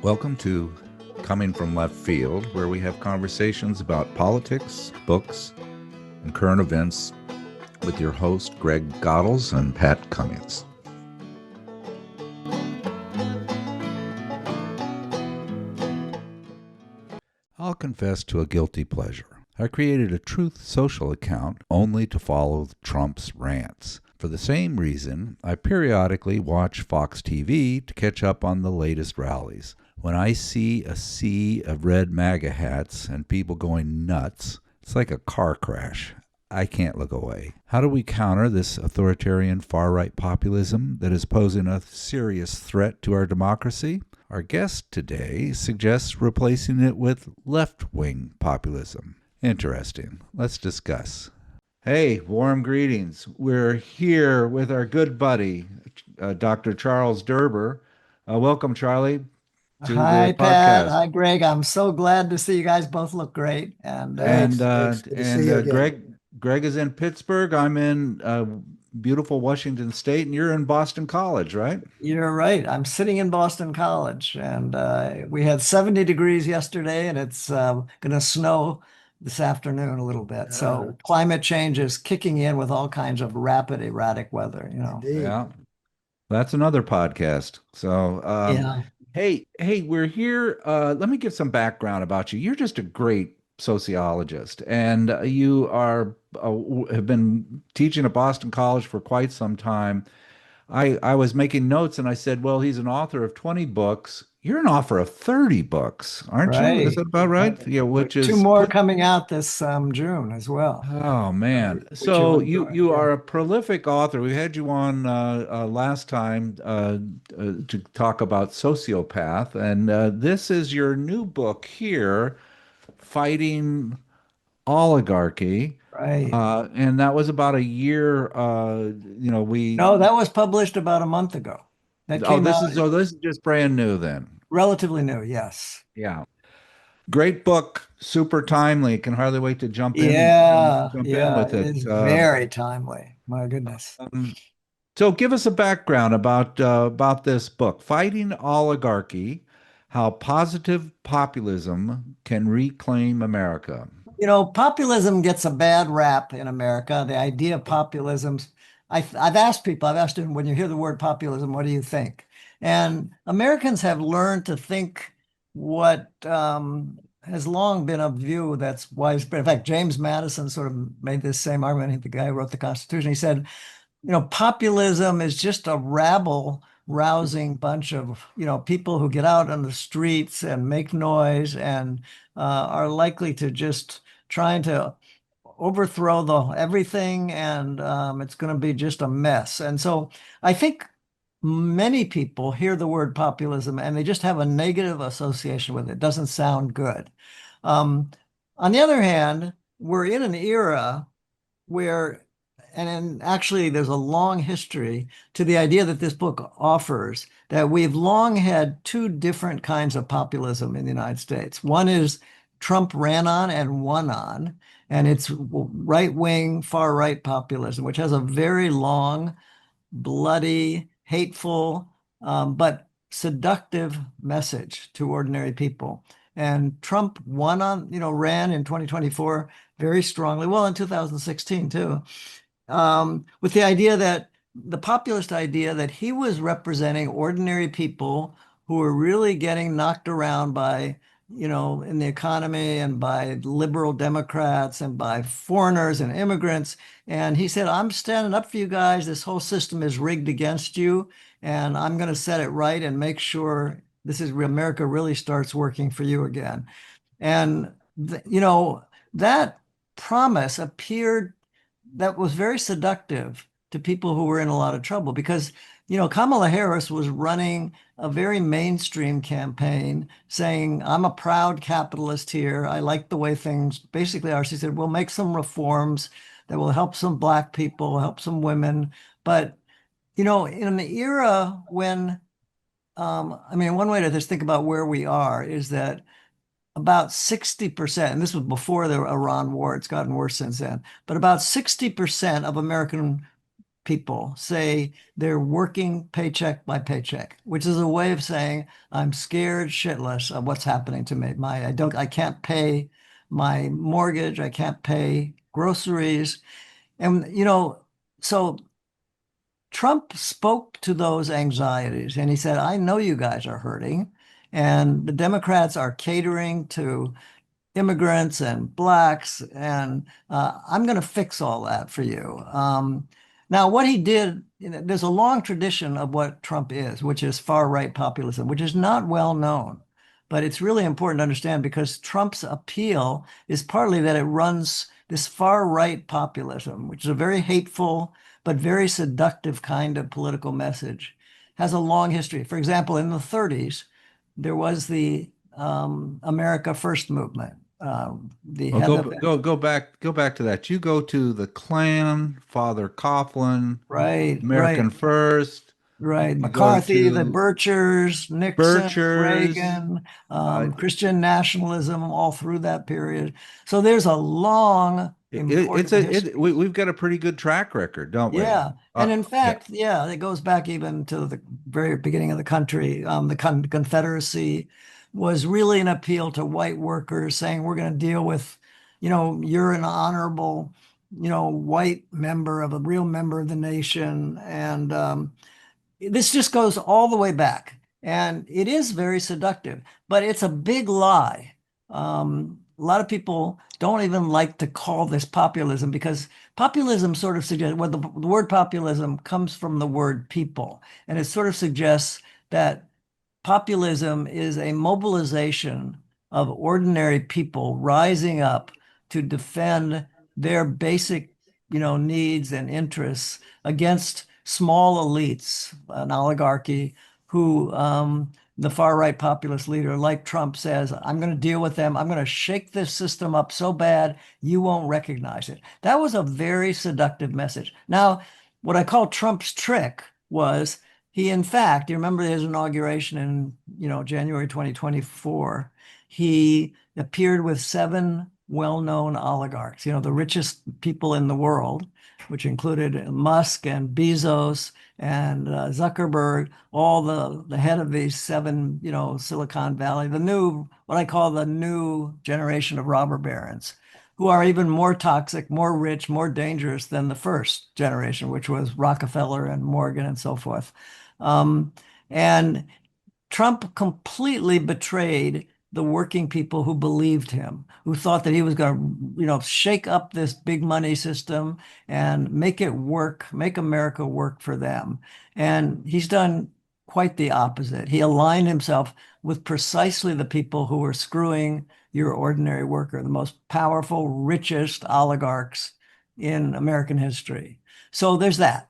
Welcome to Coming from Left Field, where we have conversations about politics, books, and current events with your host, Greg Godels and Pat Cummings. I'll confess to a guilty pleasure. I created a Truth Social account only to follow Trump's rants. For the same reason, I periodically watch Fox TV to catch up on the latest rallies. When I see a sea of red MAGA hats and people going nuts, it's like a car crash. I can't look away. How do we counter this authoritarian far-right populism that is posing a serious threat to our democracy? Our guest today suggests replacing it with left-wing populism. Interesting. Let's discuss. Hey, warm greetings. We're here with our good buddy, Dr. Charles Derber. Welcome, Charlie, to Hi, the Pat. podcast. Hi, Greg. I'm so glad to see you guys both look great. And Thanks. Good to see you again. Greg is in Pittsburgh. I'm in beautiful Washington State, and you're in Boston College, right? you're right. I'm sitting in Boston College, and we had 70 degrees yesterday, and it's going to snow this afternoon a little bit. So climate change is kicking in with all kinds of rapid, erratic weather, Indeed. Yeah, that's another podcast. So, Yeah. hey, we're here. Let me give some background about you. You're just a great sociologist, and you have been teaching at Boston College for quite some time. I was making notes, and I said, well, he's an author of 20 books. You're an author of 30 books, aren't you? Is Right. that about right? Yeah, which Two is more put. coming out this June as well. Oh man! Which you'll So you enjoy. you Yeah. are a prolific author. We had you on last time to talk about sociopath, and this is your new book here, fighting oligarchy, Right. and that was about a year. We No, that was published about a month ago. That oh came out this is just brand new then. relatively new. Yes. Yeah, great book, super timely. Can hardly wait to Yeah, jump in yeah, with it it. is very timely. My goodness. Um, So give us a background about this book, Fighting Oligarchy: How Positive Populism Can Reclaim America. Populism gets a bad rap in America. The idea of populism's, I've asked people, I've asked them, when you hear the word populism, what do you think? And Americans have learned to think what has long been a view that's widespread. In fact, James Madison sort of made this same argument. The guy who wrote the Constitution. He said, populism is just a rabble rousing bunch of, people who get out on the streets and make noise and are likely to just trying to overthrow the everything, and it's going to be just a mess. And so I think many people hear the word populism and they just have a negative association with it. It doesn't sound good. Um, on the other hand, we're in an era where, actually, there's a long history to the idea that this book offers, that we've long had two different kinds of populism in the United States. One is Trump ran on and won on, and it's right-wing, far-right populism, which has a very long, bloody, hateful, but seductive message to ordinary people. And Trump ran in 2024 very strongly, well, in 2016 too, with the populist idea that he was representing ordinary people who were really getting knocked around by, in the economy and by liberal Democrats and by foreigners and immigrants. And he said, I'm standing up for you guys. This whole system is rigged against you, and I'm going to set it right and make sure this is America really starts working for you again. And, that promise appeared that was very seductive to people who were in a lot of trouble because, Kamala Harris was running a very mainstream campaign saying, I'm a proud capitalist here. I like the way things basically are. She said, we'll make some reforms that will help some Black people, help some women. But, in the era when, one way to just think about where we are is that about 60%, and this was before the Iran war, it's gotten worse since then, but about 60% of American people say they're working paycheck by paycheck, which is a way of saying I'm scared shitless of what's happening to me. I can't pay my mortgage, I can't pay groceries. And so Trump spoke to those anxieties and he said, I know you guys are hurting, and the Democrats are catering to immigrants and blacks, and I'm going to fix all that for you. Now, what he did, there's a long tradition of what Trump is, which is far right populism, which is not well known. But it's really important to understand because Trump's appeal is partly that it runs this far right populism, which is a very hateful but very seductive kind of political message, has a long history. For example, in the 30s, there was the America First movement. The Well, head of go back to that. You go to the Klan, Father Coughlin, right. American First. Right. You go McCarthy, the to Birchers, Nixon, Birchers. Reagan, Uh, Christian nationalism all through that period. So there's a long, important history. we've got a pretty good track record, don't we? Yeah. And in Yeah. fact, yeah, it goes back even to the very beginning of the country. The Confederacy was really an appeal to white workers saying, we're going to deal with, you're an honorable, white member of a real member of the nation. And this just goes all the way back. And it is very seductive, but it's a big lie. A lot of people don't even like to call this populism because populism sort of suggests, well, the word populism comes from the word people, and it sort of suggests that populism is a mobilization of ordinary people rising up to defend their basic, needs and interests against small elites, an oligarchy who the far right populist leader like Trump says, I'm going to deal with them. I'm going to shake this system up so bad you won't recognize it. That was a very seductive message. Now, what I call Trump's trick was he, in fact, you remember his inauguration in, January 2024, he appeared with 7 well-known oligarchs, the richest people in the world, which included Musk and Bezos and Zuckerberg, all the head of these 7, Silicon Valley, what I call the new generation of robber barons, who are even more toxic, more rich, more dangerous than the first generation, which was Rockefeller and Morgan and so forth. And Trump completely betrayed the working people who believed him, who thought that he was going to, shake up this big money system and make it work, make America work for them. And he's done quite the opposite. He aligned himself with precisely the people who were screwing your ordinary worker, the most powerful, richest oligarchs in American history. So there's that.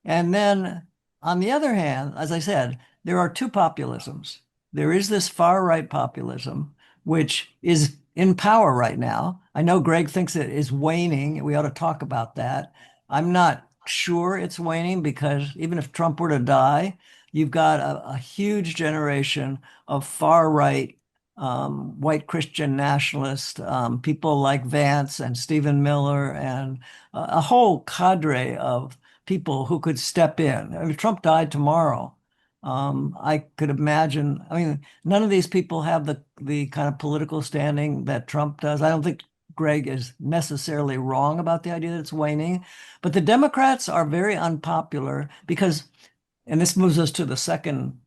And then on the other hand, as I said, there are two populisms. There is this far right populism, which is in power right now. I know Greg thinks it is waning. We ought to talk about that. I'm not sure it's waning because even if Trump were to die, you've got a huge generation of far right white Christian nationalists, people like Vance and Stephen Miller, and a whole cadre of people who could step in. I mean, if Trump died tomorrow, I could imagine. I mean, none of these people have the kind of political standing that Trump does. I don't think Greg is necessarily wrong about the idea that it's waning, but the Democrats are very unpopular because, and this moves us to the second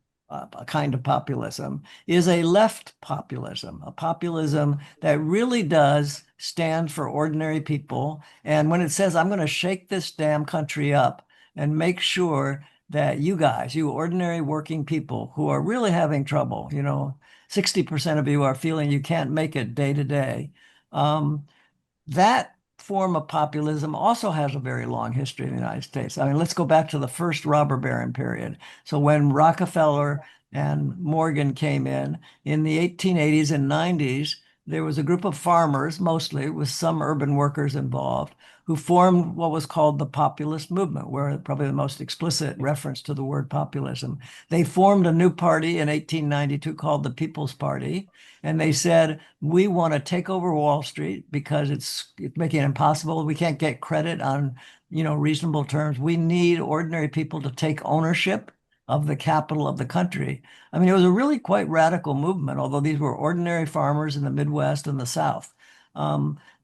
kind of populism, is a left populism, a populism that really does stand for ordinary people. And when it says, I'm going to shake this damn country up and make sure that you guys, you ordinary working people who are really having trouble, 60% of you are feeling you can't make it day to day. That form of populism also has a very long history in the United States. I mean, let's go back to the first robber baron period. So when Rockefeller and Morgan came in the 1880s and 90s, there was a group of farmers, mostly with some urban workers involved, who formed what was called the populist movement, where probably the most explicit reference to the word populism. They formed a new party in 1892 called the People's Party. And they said, we want to take over Wall Street because it's making it impossible. We can't get credit on, reasonable terms. We need ordinary people to take ownership of the capital of the country. I mean, it was a really quite radical movement, although these were ordinary farmers in the Midwest and the South.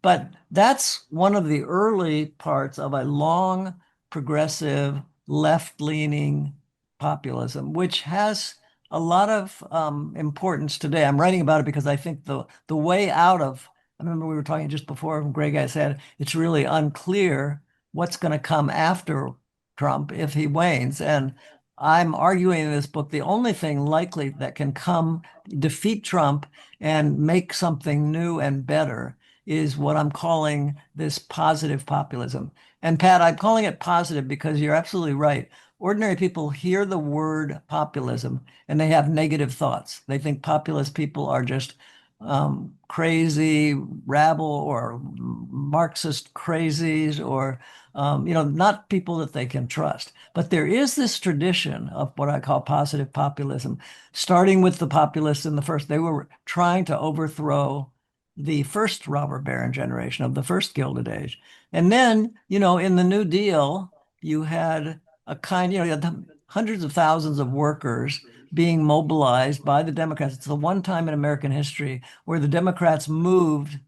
But that's one of the early parts of a long, progressive, left-leaning populism, which has a lot of importance today. I'm writing about it because I think the way out of, I remember we were talking just before, Greg, I said, it's really unclear what's going to come after Trump if he wanes. And I'm arguing in this book, the only thing likely that can defeat Trump and make something new and better is what I'm calling this positive populism. And Pat, I'm calling it positive because you're absolutely right. Ordinary people hear the word populism and they have negative thoughts. They think populist people are just crazy rabble or Marxist crazies or not people that they can trust. But there is this tradition of what I call positive populism, starting with the populists in the first. They were trying to overthrow the first robber baron generation of the first Gilded Age. And then, in the New Deal, you had you had hundreds of thousands of workers being mobilized by the Democrats. It's the one time in American history where the Democrats moved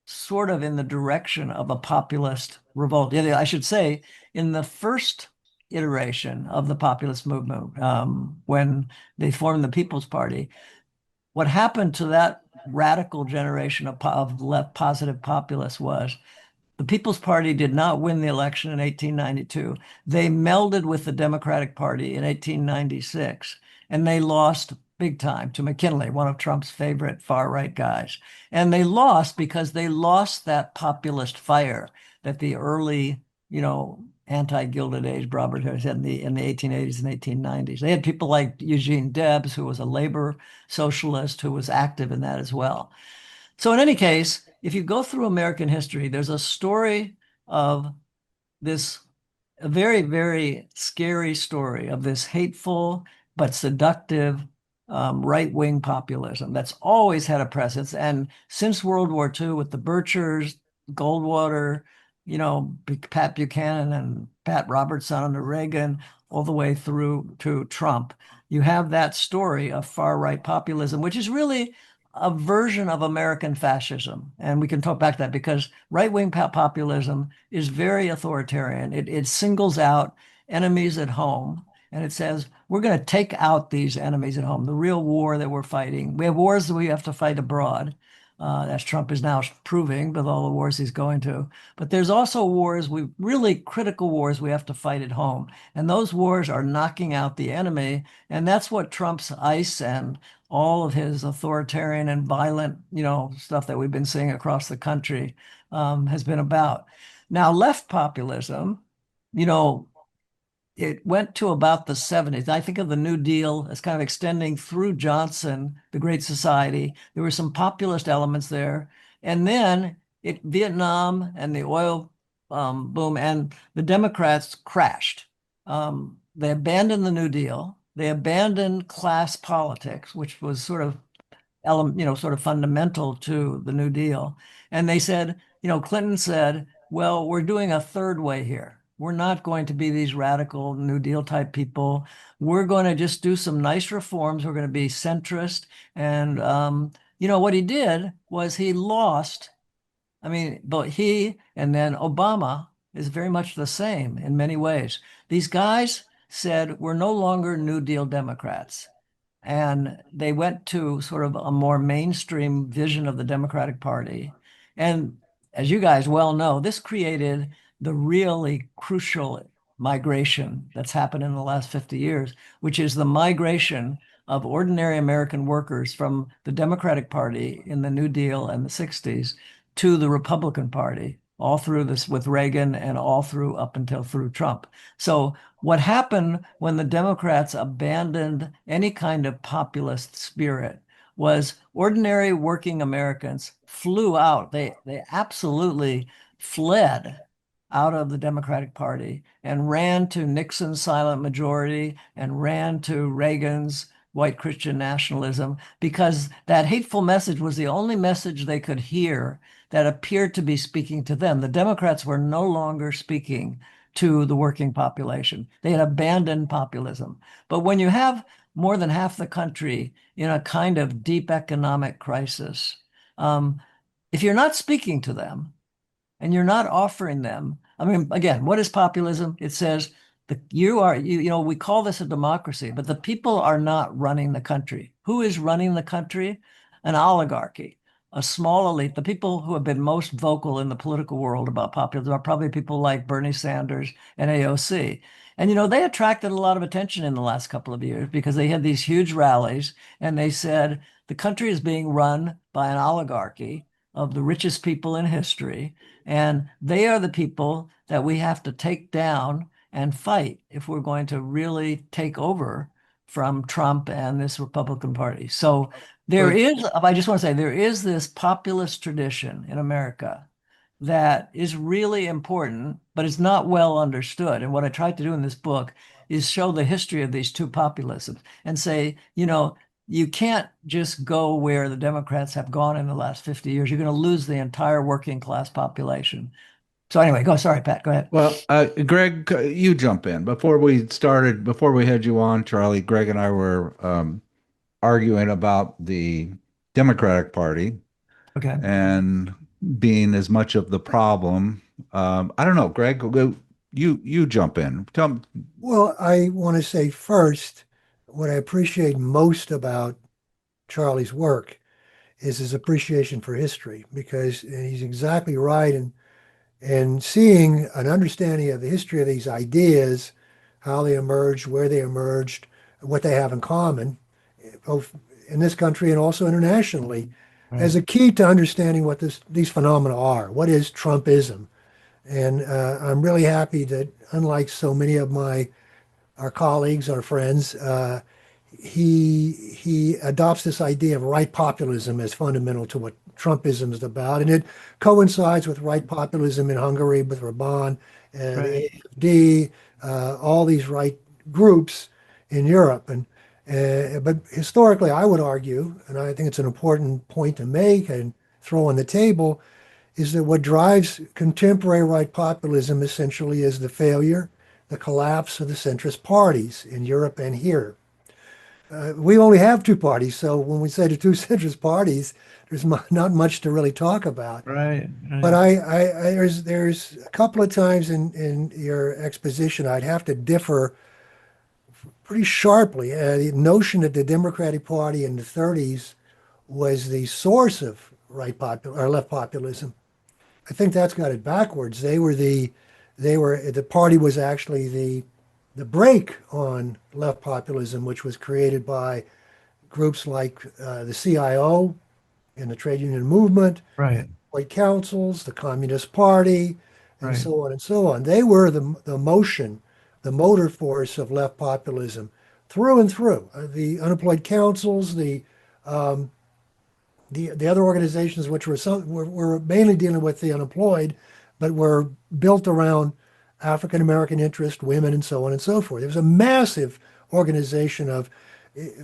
sort of in the direction of a populist revolt. I should say, in the first iteration of the populist movement, when they formed the People's Party, what happened to that radical generation of left positive populists was the People's Party did not win the election in 1892. They melded with the Democratic Party in 1896, and they lost big time to McKinley, one of Trump's favorite far-right guys. And they lost because they lost that populist fire that the early, anti-Gilded Age Robert had in the 1880s and 1890s. They had people like Eugene Debs, who was a labor socialist, who was active in that as well. So in any case, if you go through American history, there's a story of a very, very scary story of this hateful but seductive right-wing populism that's always had a presence. And since World War II, with the Birchers, Goldwater, Pat Buchanan and Pat Robertson under Reagan, all the way through to Trump, you have that story of far-right populism, which is really a version of American fascism. And we can talk back to that because right-wing populism is very authoritarian. It singles out enemies at home. And it says, we're going to take out these enemies at home, the real war that we're fighting. We have wars that we have to fight abroad, as Trump is now proving with all the wars he's going to. But there's also really critical wars we have to fight at home. And those wars are knocking out the enemy. And that's what Trump's ICE and all of his authoritarian and violent, stuff that we've been seeing across the country has been about. Now, left populism, it went to about the 70s. I think of the New Deal as kind of extending through Johnson, the Great Society. There were some populist elements there. And then Vietnam and the oil boom and the Democrats crashed. They abandoned the New Deal. They abandoned class politics, which was sort of fundamental to the New Deal. And they said, Clinton said, well, we're doing a third way here. We're not going to be these radical New Deal type people. We're going to just do some nice reforms. We're going to be centrist. And, what he did was he lost. But he and then Obama is very much the same in many ways. These guys said, we're no longer New Deal Democrats. And they went to sort of a more mainstream vision of the Democratic Party. And as you guys well know, this created the really crucial migration that's happened in the last 50 years, which is the migration of ordinary American workers from the Democratic Party in the New Deal and the 60s to the Republican Party, all through this with Reagan and all through up until through Trump. So what happened when the Democrats abandoned any kind of populist spirit was ordinary working Americans flew out. They absolutely fled out of the Democratic Party and ran to Nixon's silent majority and ran to Reagan's white Christian nationalism, because that hateful message was the only message they could hear that appeared to be speaking to them. The Democrats were no longer speaking to the working population. They had abandoned populism. But when you have more than half the country in a kind of deep economic crisis, if you're not speaking to them and you're not offering them, I mean, again, what is populism? It says we call this a democracy, but the people are not running the country. Who is running the country? An oligarchy, a small elite. The people who have been most vocal in the political world about populism are probably people like Bernie Sanders and AOC. And, they attracted a lot of attention in the last couple of years because they had these huge rallies and they said the country is being run by an oligarchy of the richest people in history. And they are the people that we have to take down and fight if we're going to really take over from Trump and this Republican Party. So I just want to say, there is this populist tradition in America that is really important, but it's not well understood. And what I tried to do in this book is show the history of these two populisms and say, you can't just go where the Democrats have gone in the last 50 years. You're going to lose the entire working class population. So anyway, sorry, Pat, go ahead. Well, Greg, you jump in. Before we had you on, Charlie, Greg and I were arguing about the Democratic Party and being as much of the problem. I don't know, Greg, you jump in. Tell me. Well, I want to say first, what I appreciate most about Charlie's work is his appreciation for history, because he's exactly right in seeing an understanding of the history of these ideas, how they emerged, where they emerged, what they have in common, both in this country and also internationally, as a key to understanding what these phenomena are. What is Trumpism? And I'm really happy that, unlike so many of our colleagues, our friends, he adopts this idea of right populism as fundamental to what Trumpism is about, and it coincides with right populism in Hungary with Orbán and the AfD, all these right groups in Europe. But historically, I would argue, and I think it's an important point to make and throw on the table, is that what drives contemporary right populism essentially is the failure, the collapse of the centrist parties in Europe and here. We only have two parties, so when we say the two centrist parties, there's not much to really talk about. Right. But there's a couple of times in your exposition I'd have to differ pretty sharply. The notion that the Democratic Party in the 30s was the source of left populism, I think that's got it backwards. The party was actually the brake on left populism, which was created by groups like the CIO and the trade union movement, white councils, the Communist Party, and so on and so on. They were the motor force of left populism through and through. The unemployed councils, the other organizations, which were mainly dealing with the unemployed, but were built around African American interest, women, and so on and so forth. It was a massive organization of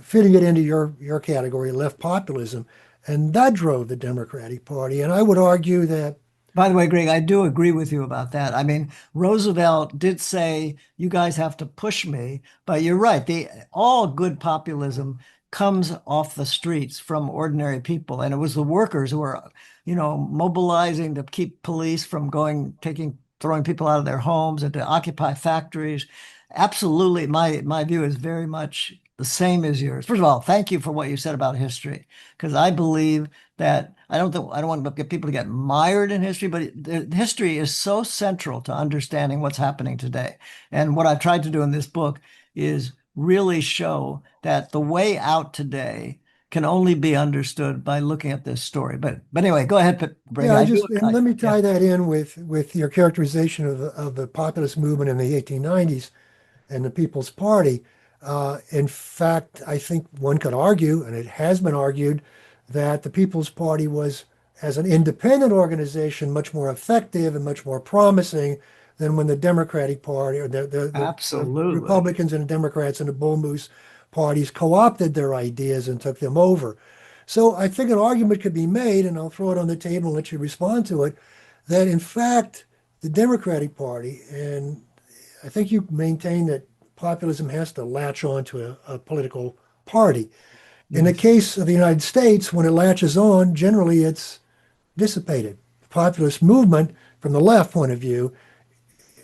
fitting it into your category, left populism, and that drove the Democratic Party. And I would argue that. By the way, Greg, I do agree with you about that. I mean, Roosevelt did say, you guys have to push me, but you're right. All good populism comes off the streets from ordinary people. And it was the workers who were, mobilizing to keep police from throwing people out of their homes and to occupy factories. Absolutely. My view is very much the same as yours. First of all, thank you for what you said about history, because I believe that I don't want to get people to get mired in history, but history is so central to understanding what's happening today. And what I've tried to do in this book is really show that the way out today can only be understood by looking at this story. But anyway, go ahead, Brady. Let me tie that in with your characterization of the populist movement in the 1890s and the People's Party. In fact, I think one could argue, and it has been argued, that the People's Party was, as an independent organization, much more effective and much more promising than when the Democratic Party or the Absolutely. Republicans and the Democrats and the Bull Moose parties co-opted their ideas and took them over. So I think an argument could be made, and I'll throw it on the table and let you respond to it, that in fact, the Democratic Party, and I think you maintain that populism has to latch on to a political party. In the case of the United States, when it latches on, generally it's dissipated. The populist movement, from the left point of view,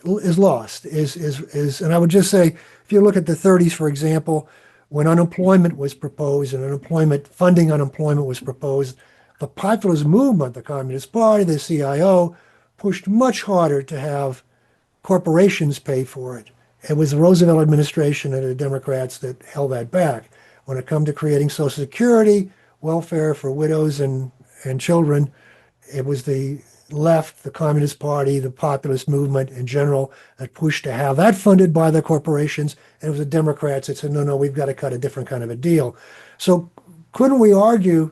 is lost. And I would just say, if you look at the 30s, for example, when unemployment was proposed and funding unemployment was proposed, the populist movement, the Communist Party, the CIO, pushed much harder to have corporations pay for it. It was the Roosevelt administration and the Democrats that held that back. When it come to creating Social Security, welfare for widows and children, it was the left, the Communist Party, the populist movement in general that pushed to have that funded by the corporations. And it was the Democrats that said, no, we've got to cut a different kind of a deal. So couldn't we argue,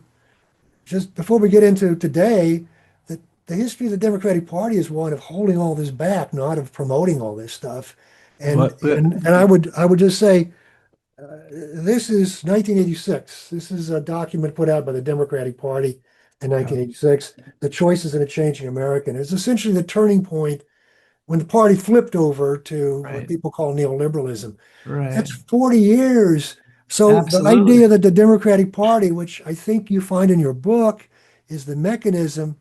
just before we get into today, that the history of the Democratic Party is one of holding all this back, not of promoting all this stuff? And I would just say, this is 1986. This is a document put out by the Democratic Party in 1986, The Choices in a Changing America. And it's essentially the turning point when the party flipped over to what people call neoliberalism. Right. That's 40 years. So Absolutely. the idea that the Democratic Party, which I think you find in your book, is the mechanism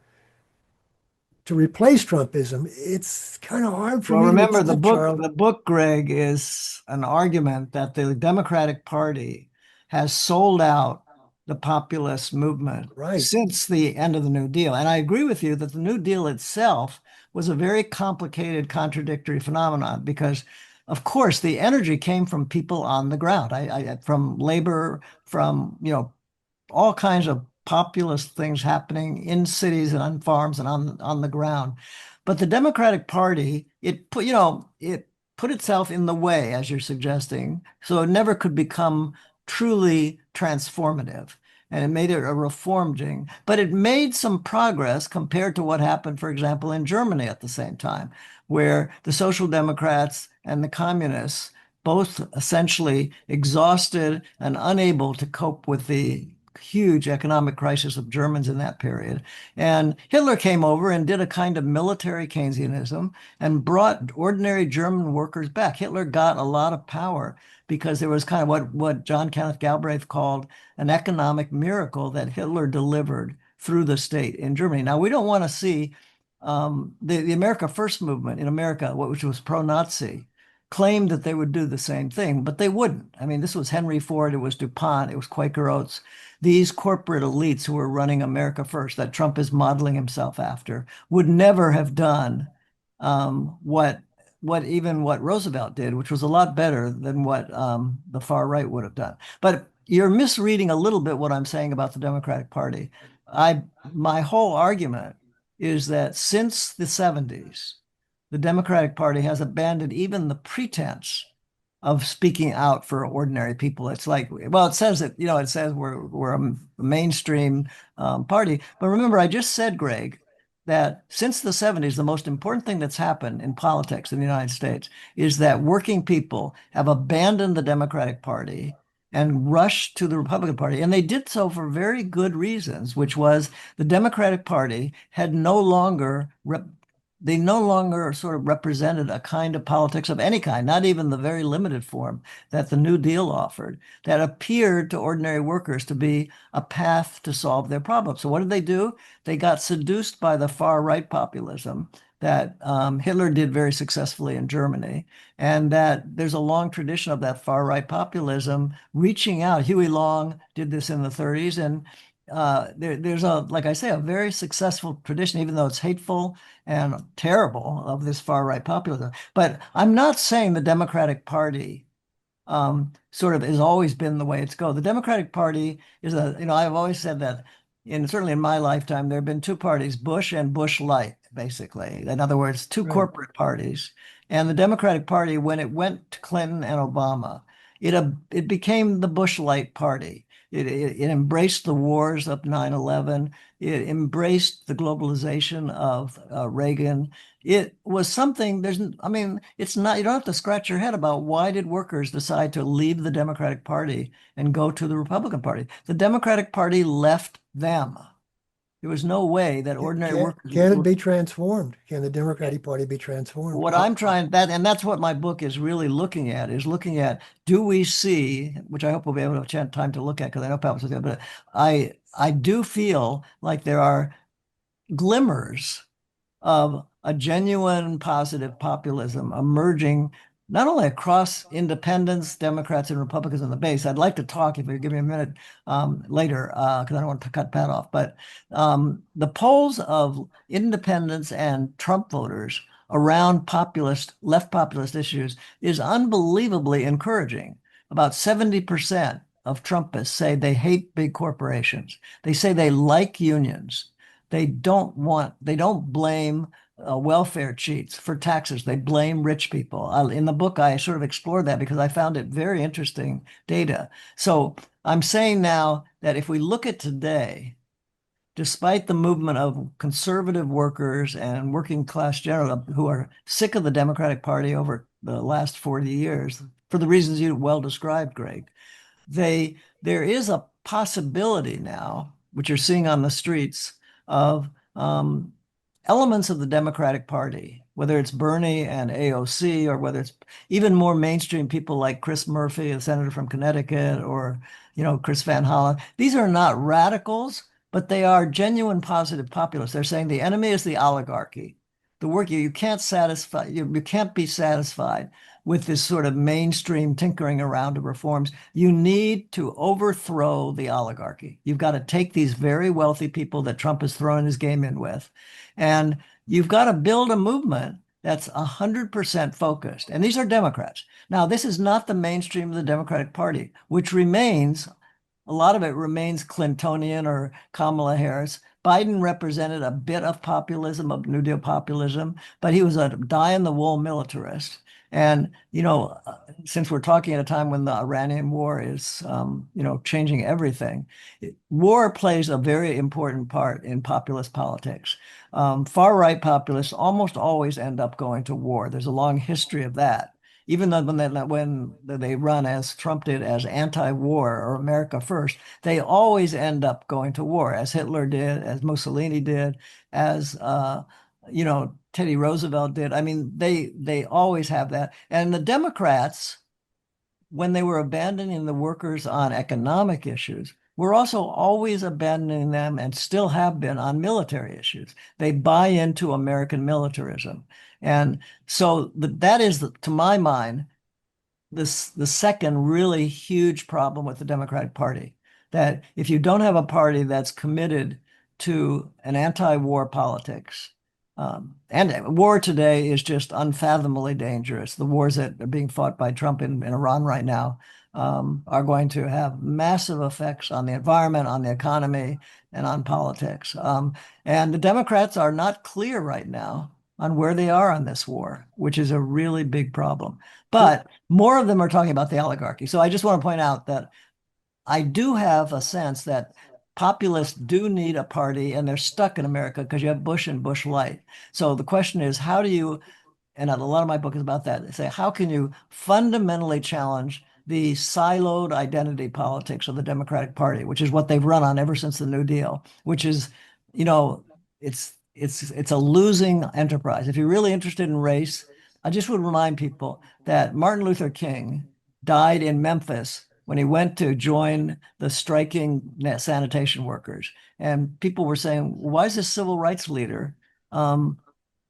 to replace Trumpism, it's kind of hard for me to remember, accept, Charles. the book, Greg, is an argument that the Democratic Party has sold out the populist movement since the end of the New Deal. And I agree with you that the New Deal itself was a very complicated, contradictory phenomenon because, of course, the energy came from people on the ground, from labor, from all kinds of populist things happening in cities and on farms and on the ground. But the Democratic Party, it put itself in the way, as you're suggesting, so it never could become truly transformative. And it made it a reforming, but it made some progress compared to what happened, for example, in Germany at the same time, where the Social Democrats and the Communists both essentially exhausted and unable to cope with the huge economic crisis of Germans in that period. And Hitler came over and did a kind of military Keynesianism and brought ordinary German workers back. Hitler got a lot of power because there was kind of what John Kenneth Galbraith called an economic miracle that Hitler delivered through the state in Germany. Now, we don't want to see the America First movement in America, which was pro-Nazi, claimed that they would do the same thing, but they wouldn't. I mean, this was Henry Ford, it was DuPont, it was Quaker Oats. These corporate elites who were running America First, that Trump is modeling himself after, would never have done what Roosevelt did, which was a lot better than what the far right would have done. But you're misreading a little bit what I'm saying about the Democratic Party. My whole argument is that since the 70s, the Democratic Party has abandoned even the pretense of speaking out for ordinary people. It's like, well, it says that, it says we're a mainstream party. But remember, I just said, Greg, that since the 70s, the most important thing that's happened in politics in the United States is that working people have abandoned the Democratic Party and rushed to the Republican Party. And they did so for very good reasons, which was the Democratic Party had no longer sort of represented a kind of politics of any kind, not even the very limited form that the New Deal offered, that appeared to ordinary workers to be a path to solve their problems. So what did they do? They got seduced by the far right populism that Hitler did very successfully in Germany, and that there's a long tradition of that far right populism reaching out. Huey Long did this in the 30s, and there's like I say, a very successful tradition, even though it's hateful and terrible, of this far right populism. But I'm not saying the Democratic Party sort of has always been the way it's go. The Democratic Party is I've always said that, certainly in my lifetime, there have been two parties, Bush and Bush Light, basically. In other words, two corporate parties. And the Democratic Party, when it went to Clinton and Obama, it became the Bush Light Party. It embraced the wars of 9/11. It embraced the globalization of Reagan. It was something, I mean, it's not, you don't have to scratch your head about why did workers decide to leave the Democratic Party and go to the Republican Party? The Democratic Party left them. There was no way that ordinary workers. Can it be transformed? Can the Democratic Party be transformed? What I'm trying and that's what my book is really looking at, do we see, which I hope we'll be able to have time to look at because I know Pat was, but I do feel like there are glimmers of a genuine positive populism emerging not only across independents, Democrats, and Republicans in the base. I'd like to talk, if you give me a minute later, because I don't want to cut Pat off. But the polls of independents and Trump voters around left populist issues is unbelievably encouraging. About 70% of Trumpists say they hate big corporations. They say they like unions. They don't blame welfare cheats for taxes. They blame rich people. In the book, I sort of explored that because I found it very interesting data. So I'm saying now that if we look at today, despite the movement of conservative workers and working class general who are sick of the Democratic Party over the last 40 years, for the reasons you well described, Greg, there is a possibility now, which you're seeing on the streets, of elements of the Democratic Party, whether it's Bernie and AOC, or whether it's even more mainstream people like Chris Murphy, a senator from Connecticut, or Chris Van Hollen. These are not radicals, but they are genuine positive populists. They're saying the enemy is the oligarchy. You can't be satisfied with this sort of mainstream tinkering around of reforms. You need to overthrow the oligarchy. You've got to take these very wealthy people that Trump is throwing his game in with, and you've got to build a movement that's 100% focused. And these are Democrats. Now, this is not the mainstream of the Democratic Party, which remains, a lot of it remains Clintonian or Kamala Harris. Biden represented a bit of populism, of New Deal populism, but he was a die-in-the-wool militarist. And, since we're talking at a time when the Iranian war is, changing everything, war plays a very important part in populist politics. Far-right populists almost always end up going to war. There's a long history of that. Even though when they run, as Trump did, as anti-war or America First, they always end up going to war, as Hitler did, as Mussolini did, as Teddy Roosevelt did. I mean, they always have that. And the Democrats, when they were abandoning the workers on economic issues, were also always abandoning them, and still have been, on military issues. They buy into American militarism. And so that is, to my mind, the second really huge problem with the Democratic Party, that if you don't have a party that's committed to an anti-war politics, and war today is just unfathomably dangerous. The wars that are being fought by Trump in Iran right now are going to have massive effects on the environment, on the economy, and on politics. And the Democrats are not clear right now on where they are on this war, which is a really big problem. But more of them are talking about the oligarchy. So I just want to point out that I do have a sense that populists do need a party, and they're stuck in America because you have Bush and Bush Light. So the question is, how do you, and a lot of my book is about that, they say, how can you fundamentally challenge the siloed identity politics of the Democratic Party, which is what they've run on ever since the New Deal, which is, it's a losing enterprise. If you're really interested in race, I just would remind people that Martin Luther King died in Memphis when he went to join the striking sanitation workers. And people were saying, why is this civil rights leader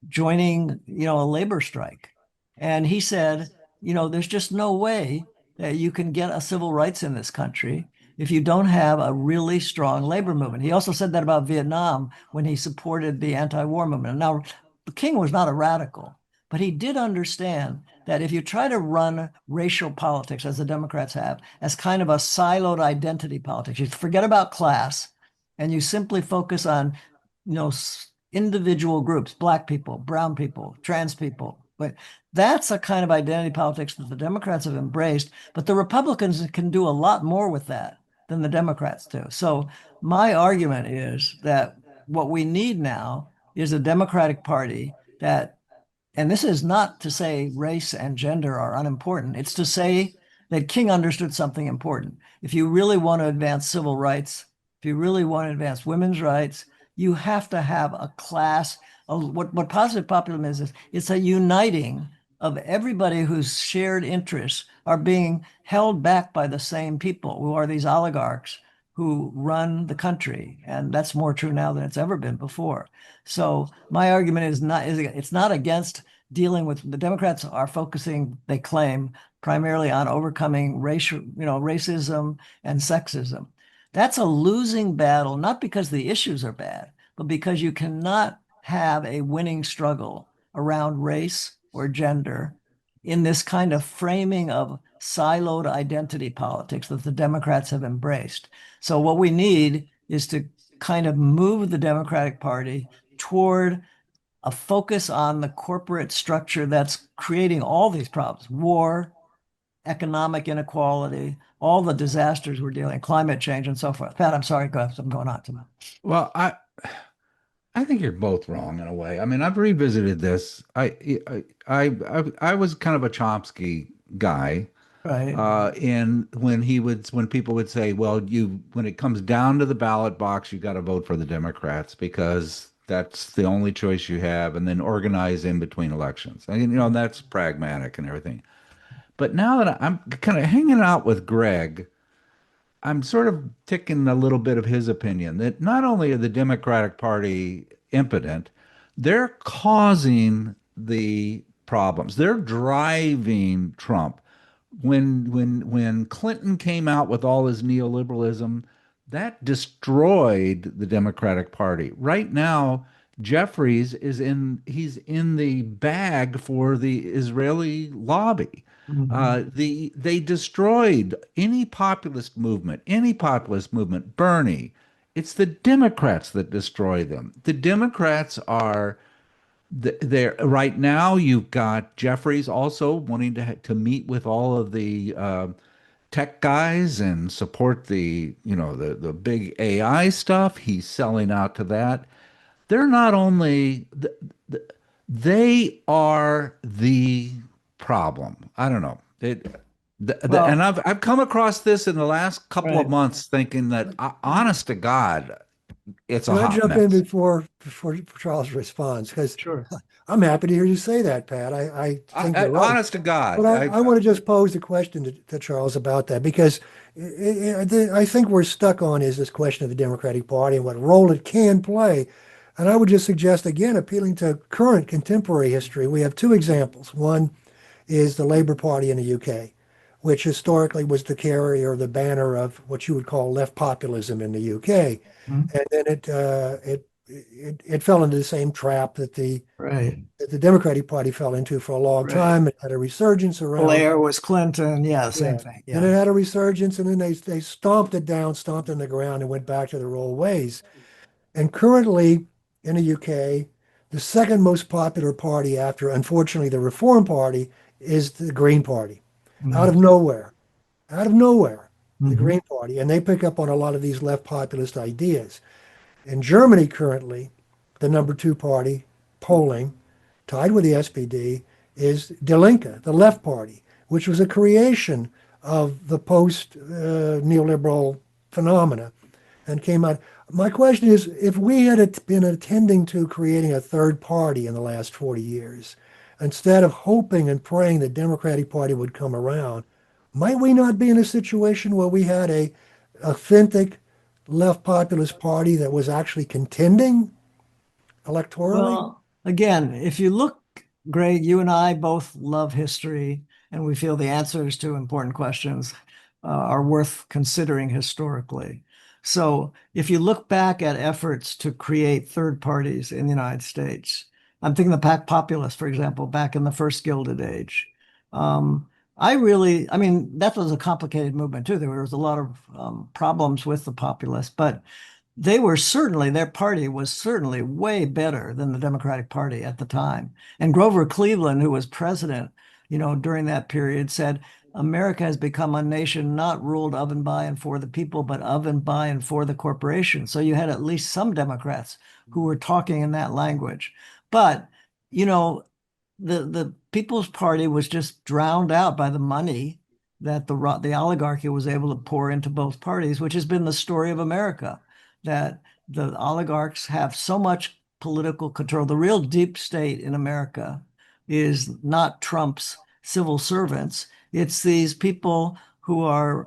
joining, a labor strike? And he said, there's just no way that you can get a civil rights in this country if you don't have a really strong labor movement. He also said that about Vietnam when he supported the anti-war movement. Now, King was not a radical, but he did understand that if you try to run racial politics, as the Democrats have, as kind of a siloed identity politics, you forget about class, and you simply focus on, individual groups, Black people, brown people, trans people, But that's a kind of identity politics that the Democrats have embraced, but the Republicans can do a lot more with that than the Democrats do. So my argument is that what we need now is a Democratic Party that, and this is not to say race and gender are unimportant. It's to say that King understood something important. If you really want to advance civil rights, if you really want to advance women's rights, you have to have a class. What positive populism is it's a uniting of everybody whose shared interests are being held back by the same people who are these oligarchs who run the country. And that's more true now than it's ever been before. So my argument is it's not against dealing with, the Democrats are focusing, they claim, primarily on overcoming racism and sexism. That's a losing battle, not because the issues are bad, but because you cannot have a winning struggle around race or gender in this kind of framing of siloed identity politics that the Democrats have embraced. So what we need is to kind of move the Democratic Party toward a focus on the corporate structure that's creating all these problems: war, economic inequality, all the disasters we're dealing, climate change, and so forth. Pat, I'm sorry, go ahead. I'm going on to. Well, I think you're both wrong in a way. I mean, I've revisited this. I was kind of a Chomsky guy. Right. And when people would say, well, when it comes down to the ballot box, you got to vote for the Democrats because that's the only choice you have, and then organize in between elections. And, that's pragmatic and everything. But now that I'm kind of hanging out with Greg, I'm sort of taking a little bit of his opinion that not only are the Democratic Party impotent, they're causing the problems. They're driving Trump. When Clinton came out with all his neoliberalism, that destroyed the Democratic Party. Right now, Jeffries he's in the bag for the Israeli lobby. They destroyed any populist movement, Bernie. It's the Democrats that destroy them. The Democrats are there right now. You've got Jeffries also wanting to meet with all of the tech guys and support the big AI stuff. He's selling out to that. They're not only they are the problem. I don't know. And I've come across this in the last couple of months, thinking that, honest to God, it's a hot Can I jump mess. in before Charles responds? Because Sure. I'm happy to hear you say that, Pat. I think you're right. Honest to God. But I want to just pose a question to Charles about that, because I think we're stuck on is this question of the Democratic Party and what role it can play. And I would just suggest, again, appealing to current contemporary history, we have two examples. One is the Labour Party in the UK, which historically was the carrier, the banner of what you would call left populism in the UK. And then it fell into the same trap that the Democratic Party fell into for a long time. It had a resurgence around. Blair was Clinton. Yeah, same thing. Yeah. And it had a resurgence, and then they stomped it down, stomped in the ground, and went back to their old ways. And currently in the UK, the second most popular party after, unfortunately, the Reform Party is the Green Party. Out of nowhere, the Green Party. And they pick up on a lot of these left populist ideas. In Germany currently, the number two party, polling, tied with the SPD, is Die Linke, the left party, which was a creation of the post-neoliberal phenomena and came out. My question is, if we had been attending to creating a third party in the last 40 years, instead of hoping and praying the Democratic Party would come around, might we not be in a situation where we had a authentic left populist party that was actually contending electorally? Well, again, if you look, Greg, you and I both love history, and we feel the answers to important questions are worth considering historically. So if you look back at efforts to create third parties in the United States, I'm thinking the Populists, for example, back in the first Gilded Age. That was a complicated movement too. There was a lot of problems with the Populists, but their party was certainly way better than the Democratic Party at the time. And Grover Cleveland, who was president, during that period, said, America has become a nation not ruled of and by and for the people, but of and by and for the corporation. So you had at least some Democrats who were talking in that language. But, the People's Party was just drowned out by the money that the oligarchy was able to pour into both parties, which has been the story of America, that the oligarchs have so much political control. The real deep state in America is not Trump's civil servants. It's these people who are,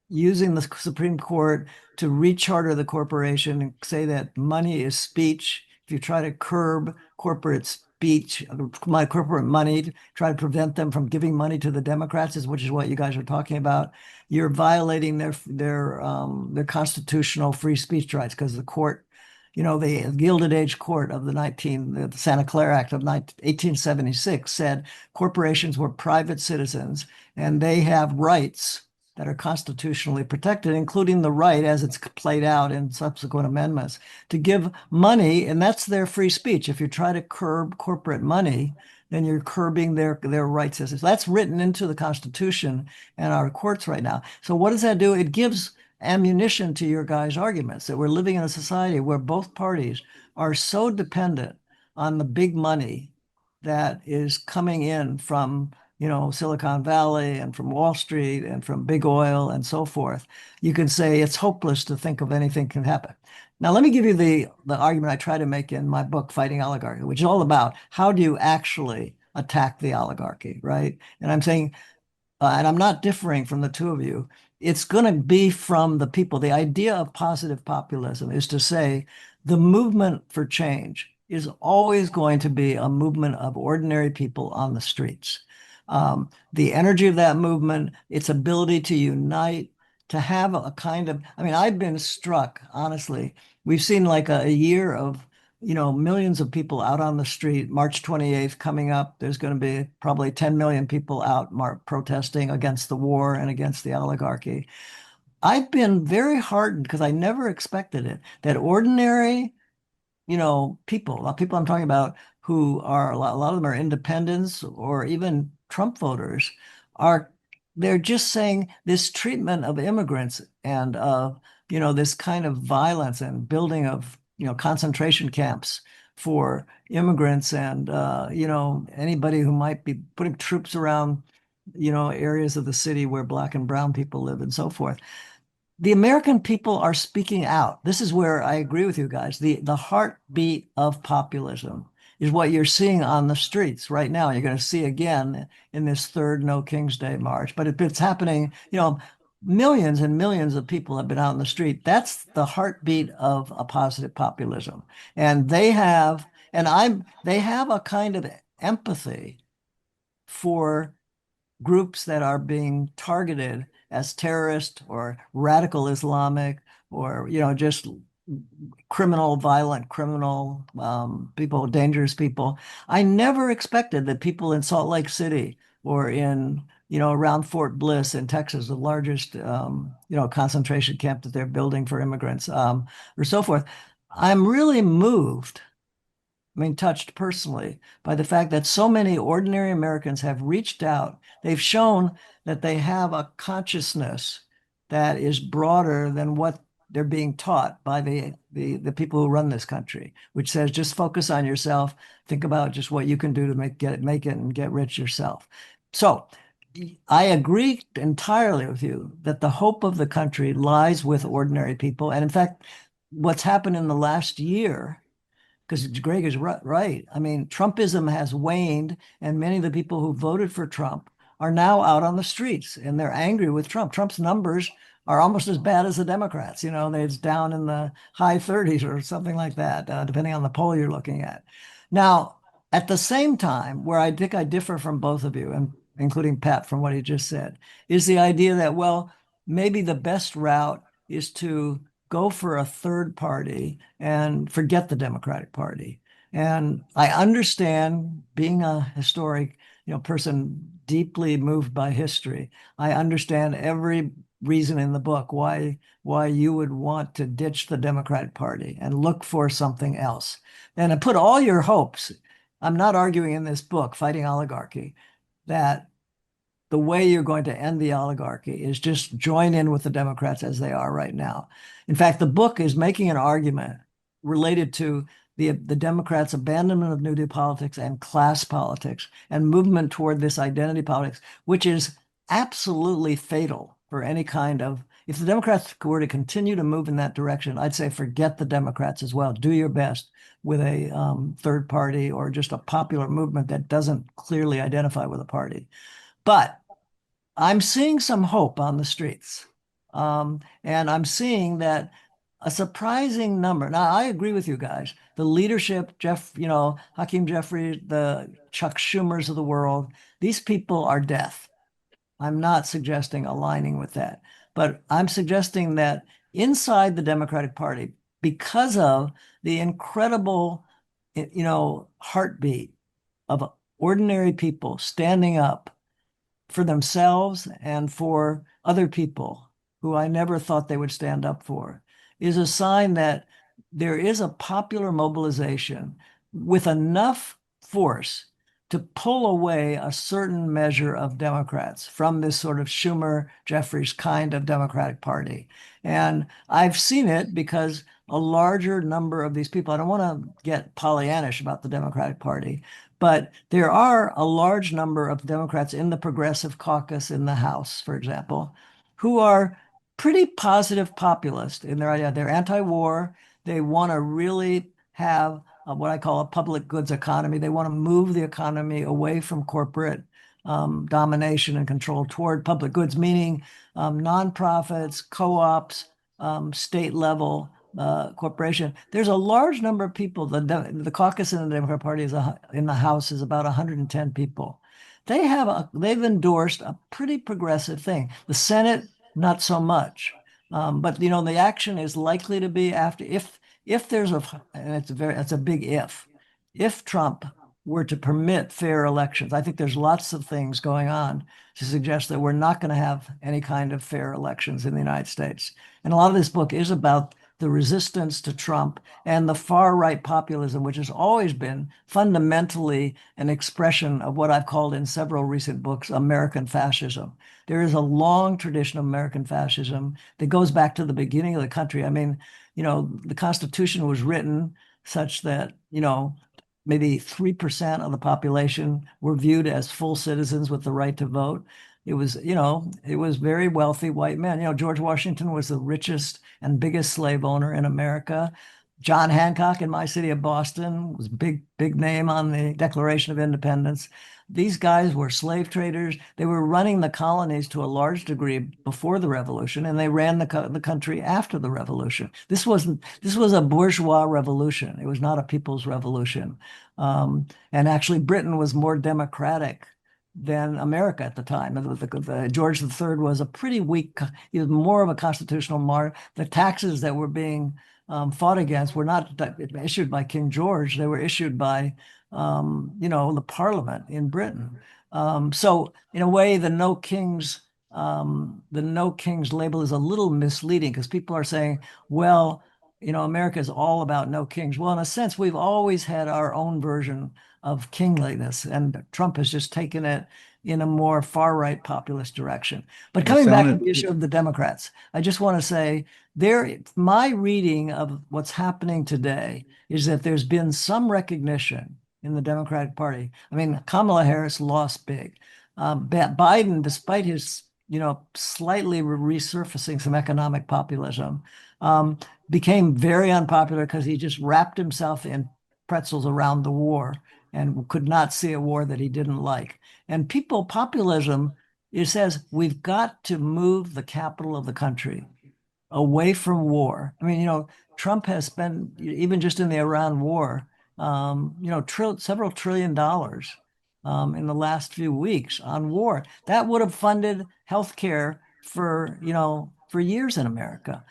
using the Supreme Court to recharter the corporation and say that money is speech. If you try to curb corporate speech, corporate money, try to prevent them from giving money to the Democrats, which is what you guys are talking about, you're violating their constitutional free speech rights, because the court, the Gilded Age Court of the Santa Clara Act of 1876 said corporations were private citizens and they have rights that are constitutionally protected, including the right, as it's played out in subsequent amendments, to give money, and that's their free speech. If you try to curb corporate money, then you're curbing their rights. So that's written into the Constitution and our courts right now. So what does that do? It gives ammunition to your guys' arguments that we're living in a society where both parties are so dependent on the big money that is coming in from Silicon Valley and from Wall Street and from big oil and so forth. You can say it's hopeless to think of anything can happen. Now, let me give you the argument I try to make in my book, Fighting Oligarchy, which is all about how do you actually attack the oligarchy, right? And I'm saying, and I'm not differing from the two of you, it's going to be from the people. The idea of positive populism is to say the movement for change is always going to be a movement of ordinary people on the streets. The energy of that movement, its ability to unite, to have a kind of, I've been struck, honestly. We've seen like a year of, millions of people out on the street. March 28th coming up, there's going to be probably 10 million people out protesting against the war and against the oligarchy. I've been very heartened, because I never expected it, that ordinary people I'm talking about, who are a lot of them are independents or even Trump voters, they're just saying this treatment of immigrants and this kind of violence and building of concentration camps for immigrants and anybody who might be putting troops around areas of the city where Black and brown people live and so forth. The American people are speaking out. This is where I agree with you guys. The heartbeat of populism is what you're seeing on the streets right now. You're going to see again in this third No King's Day march, but it's happening, millions and millions of people have been out in the street. That's the heartbeat of a positive populism. And they have a kind of empathy for groups that are being targeted as terrorist or radical Islamic or, just violent criminal people, dangerous people. I never expected that people in Salt Lake City or in, around Fort Bliss in Texas, the largest, concentration camp that they're building for immigrants, or so forth. I'm really moved, touched personally by the fact that so many ordinary Americans have reached out. They've shown that they have a consciousness that is broader than what they're being taught by the people who run this country, which says just focus on yourself, think about just what you can do to make it and get rich yourself. So I agree entirely with you that the hope of the country lies with ordinary people. And in fact, what's happened in the last year, because Greg is right. Trumpism has waned, and many of the people who voted for Trump are now out on the streets, and they're angry with Trump. Trump's numbers are almost as bad as the Democrats. It's down in the high 30s or something like that, depending on the poll you're looking at. Now, at the same time, where I think I differ from both of you, and including Pat from what he just said, is the idea that, well, maybe the best route is to go for a third party and forget the Democratic Party. And I understand, being a historic, person deeply moved by history, I understand every reason in the book why you would want to ditch the Democratic Party and look for something else. And I put all your hopes. I'm not arguing in this book, Fighting Oligarchy, that the way you're going to end the oligarchy is just join in with the Democrats as they are right now. In fact, the book is making an argument related to the Democrats' abandonment of New Deal politics and class politics and movement toward this identity politics, which is absolutely fatal for any kind of, if the Democrats were to continue to move in that direction, I'd say forget the Democrats as well. Do your best with a third party or just a popular movement that doesn't clearly identify with a party. But I'm seeing some hope on the streets. And I'm seeing that a surprising number. Now, I agree with you guys. The leadership, Hakeem Jeffries, the Chuck Schumers of the world, these people are death. I'm not suggesting aligning with that, but I'm suggesting that inside the Democratic Party, because of the incredible, heartbeat of ordinary people standing up for themselves and for other people who I never thought they would stand up for, is a sign that there is a popular mobilization with enough force to pull away a certain measure of Democrats from this sort of Schumer, Jeffries kind of Democratic Party. And I've seen it because a larger number of these people, I don't want to get Pollyannish about the Democratic Party, but there are a large number of Democrats in the Progressive Caucus in the House, for example, who are pretty positive populist in their idea. They're anti-war. They want to really have what I call a public goods economy. They want to move the economy away from corporate domination and control toward public goods, meaning nonprofits, co-ops, state level corporation. There's a large number of people. The caucus in the Democratic Party in the House is about 110 people. They've endorsed a pretty progressive thing. The Senate, not so much. But the action is likely to be after if there's and it's a big if Trump were to permit fair elections. I think there's lots of things going on to suggest that we're not going to have any kind of fair elections in the United States. And a lot of this book is about the resistance to Trump and the far right populism, which has always been fundamentally an expression of what I've called in several recent books, American fascism. There is a long tradition of American fascism that goes back to the beginning of the country. I mean, the Constitution was written such that, maybe 3% of the population were viewed as full citizens with the right to vote. It was very wealthy white men. George Washington was the richest and biggest slave owner in America. John Hancock in my city of Boston was big name on the Declaration of Independence. These guys were slave traders. They were running the colonies to a large degree before the Revolution, and they ran the country after the Revolution. This was a bourgeois revolution. It was not a people's revolution. And actually, Britain was more democratic than America at the time. George III was a pretty weak, he was more of a constitutional monarch. The taxes that were being fought against were not issued by King George. They were issued by, the Parliament in Britain. So in a way, the no kings label is a little misleading because people are saying, well, America is all about no kings. Well, in a sense, we've always had our own version of kingliness, and Trump has just taken it in a more far-right populist direction. But coming back to the issue of the Democrats, I just want to say my reading of what's happening today is that there's been some recognition in the Democratic Party. I mean, Kamala Harris lost big. Biden, despite his, slightly resurfacing some economic populism, became very unpopular because he just wrapped himself in pretzels around the war and could not see a war that he didn't like. And populism, it says we've got to move the capital of the country away from war. I mean, Trump has spent, even just in the Iran war, several $1 trillion in the last few weeks on war. That would have funded healthcare for years in America.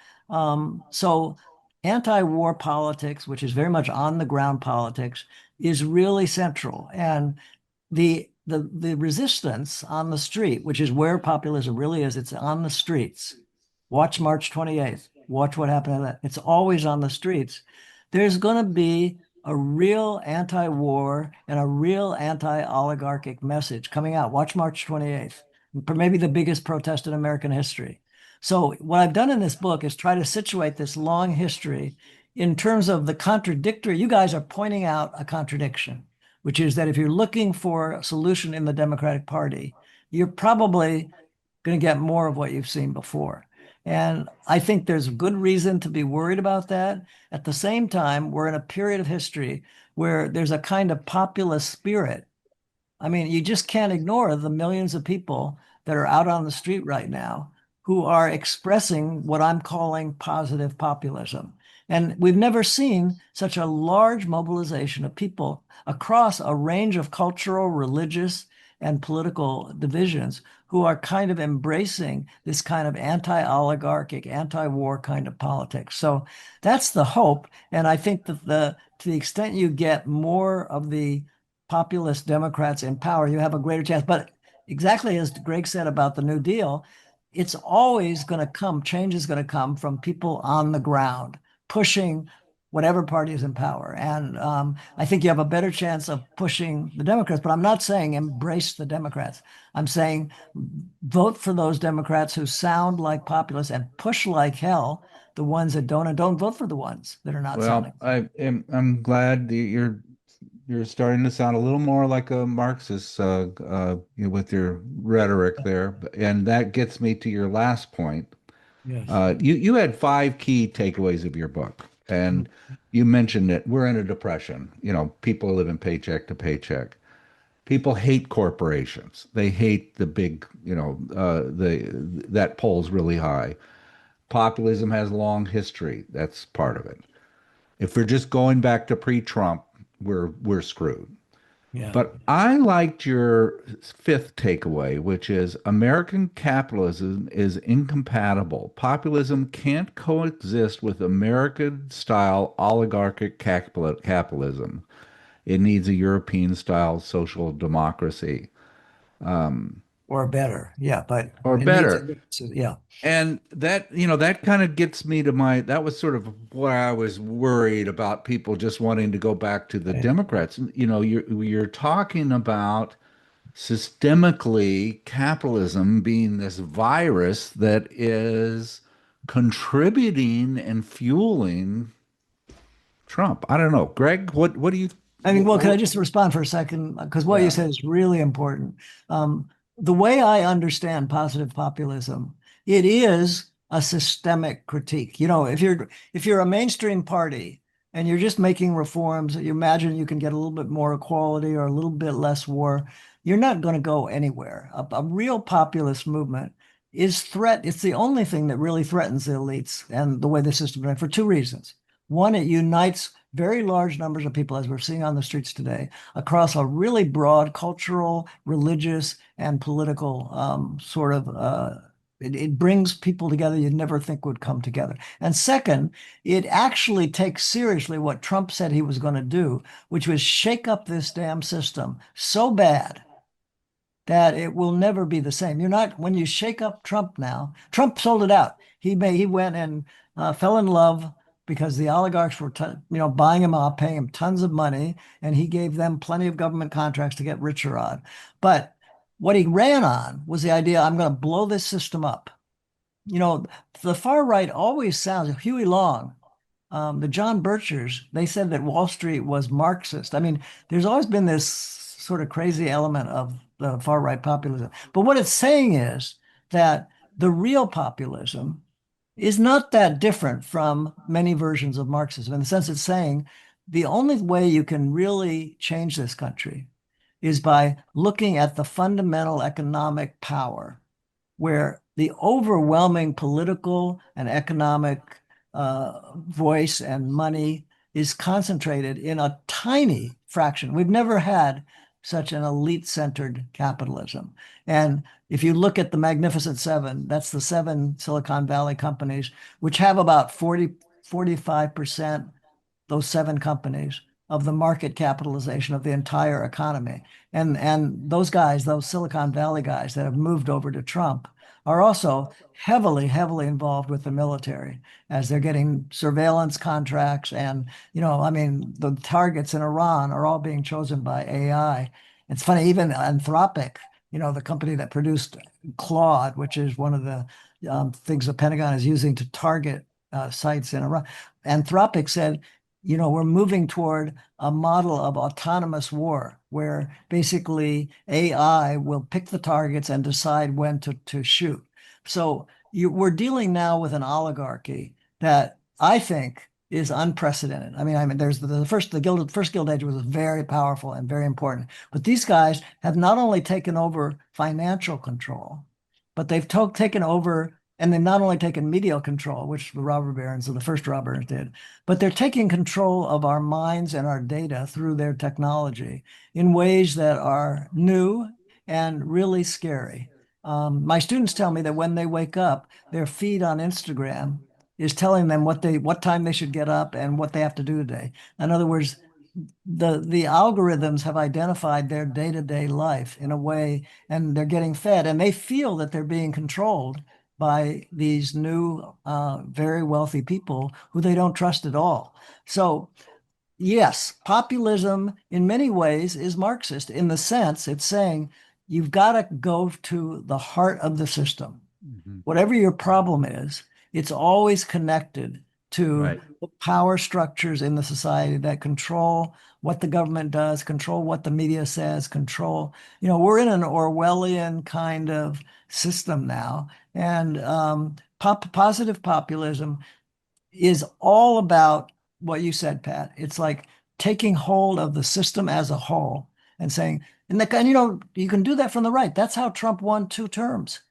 So anti-war politics, which is very much on the ground politics, is really central. And the the resistance on the street, which is where populism really is, it's on the streets. Watch March 28th. Watch what happened to that. It's always on the streets. There's going to be a real anti-war and a real anti-oligarchic message coming out. Watch March 28th, maybe the biggest protest in American history. So what I've done in this book is try to situate this long history in terms of the contradictory. You guys are pointing out a contradiction, which is that if you're looking for a solution in the Democratic Party, you're probably going to get more of what you've seen before. And I think there's good reason to be worried about that. At the same time, we're in a period of history where there's a kind of populist spirit. I mean, you just can't ignore the millions of people that are out on the street right now who are expressing what I'm calling positive populism. And we've never seen such a large mobilization of people across a range of cultural, religious, and political divisions who are kind of embracing this kind of anti-oligarchic, anti-war kind of politics. So that's the hope. And I think that to the extent you get more of the populist Democrats in power, you have a greater chance. But exactly as Greg said about the New Deal, it's always going to come, change is going to come from people on the ground pushing whatever party is in power. And I think you have a better chance of pushing the Democrats, but I'm not saying embrace the Democrats. I'm saying vote for those Democrats who sound like populists and push like hell the ones that don't, and don't vote for the ones that are not sounding. I'm glad that you're starting to sound a little more like a Marxist with your rhetoric there, and that gets me to your last point. Yes. You had 5 key takeaways of your book, and you mentioned that we're in a depression. You know, people live in paycheck to paycheck. People hate corporations. They hate the big, that polls really high. Populism has a long history. That's part of it. If we're just going back to pre-Trump, we're screwed. Yeah. But I liked your 5th takeaway, which is American capitalism is incompatible. Populism can't coexist with American-style oligarchic capitalism. It needs a European-style social democracy. Or better. Yeah, but Or it better. Yeah. And that, that kind of gets me to that was sort of where I was worried about people just wanting to go back to the Democrats. You're talking about systemically capitalism being this virus that is contributing and fueling Trump. I don't know. Greg, what do you I mean, well, can I just respond for a second? Because what you said is really important. The way I understand positive populism, it is a systemic critique. If you're a mainstream party and you're just making reforms, you imagine you can get a little bit more equality or a little bit less war, you're not going to go anywhere. A real populist movement it's the only thing that really threatens the elites and the way the system is for 2 reasons. One, it unites very large numbers of people, as we're seeing on the streets today, across a really broad cultural, religious, and political it brings people together you'd never think would come together. And second, it actually takes seriously what Trump said he was going to do, which was shake up this damn system so bad that it will never be the same. When you shake up Trump now, Trump sold it out. He went and fell in love because the oligarchs were, buying him off, paying him tons of money, and he gave them plenty of government contracts to get richer on. But what he ran on was the idea, I'm going to blow this system up. The far right always sounds, Huey Long, the John Birchers, they said that Wall Street was Marxist. I mean, there's always been this sort of crazy element of the far right populism. But what it's saying is that the real populism is not that different from many versions of Marxism, in the sense it's saying the only way you can really change this country is by looking at the fundamental economic power, where the overwhelming political and economic voice and money is concentrated in a tiny fraction. We've never had such an elite-centered capitalism. And if you look at the Magnificent Seven, that's the 7 Silicon Valley companies, which have about 45%, those 7 companies, of the market capitalization of the entire economy. And those guys, those Silicon Valley guys that have moved over to Trump, are also heavily, heavily involved with the military as they're getting surveillance contracts. And, I mean, the targets in Iran are all being chosen by AI. It's funny, even Anthropic, the company that produced Claude, which is one of the things the Pentagon is using to target sites in Iran. Anthropic said, we're moving toward a model of autonomous war where basically AI will pick the targets and decide when to shoot. So we're dealing now with an oligarchy that I think is unprecedented. I mean, there's the first Guild Age was very powerful and very important. But these guys have not only taken over financial control, but they've taken over, and they've not only taken media control, which the robber barons of the first robber barons did, but they're taking control of our minds and our data through their technology in ways that are new and really scary. My students tell me that when they wake up, their feed on Instagram is telling them what time they should get up and what they have to do today. In other words, the algorithms have identified their day-to-day life in a way, and they're getting fed, and they feel that they're being controlled by these new, very wealthy people who they don't trust at all. So yes, populism in many ways is Marxist in the sense it's saying you've got to go to the heart of the system. Whatever your problem is, it's always connected to the power structures in the society that control what the government does, control what the media says, control, we're in an Orwellian kind of system now. And positive populism is all about what you said, Pat. It's like taking hold of the system as a whole and saying, and you can do that from the right. That's how Trump won 2 terms.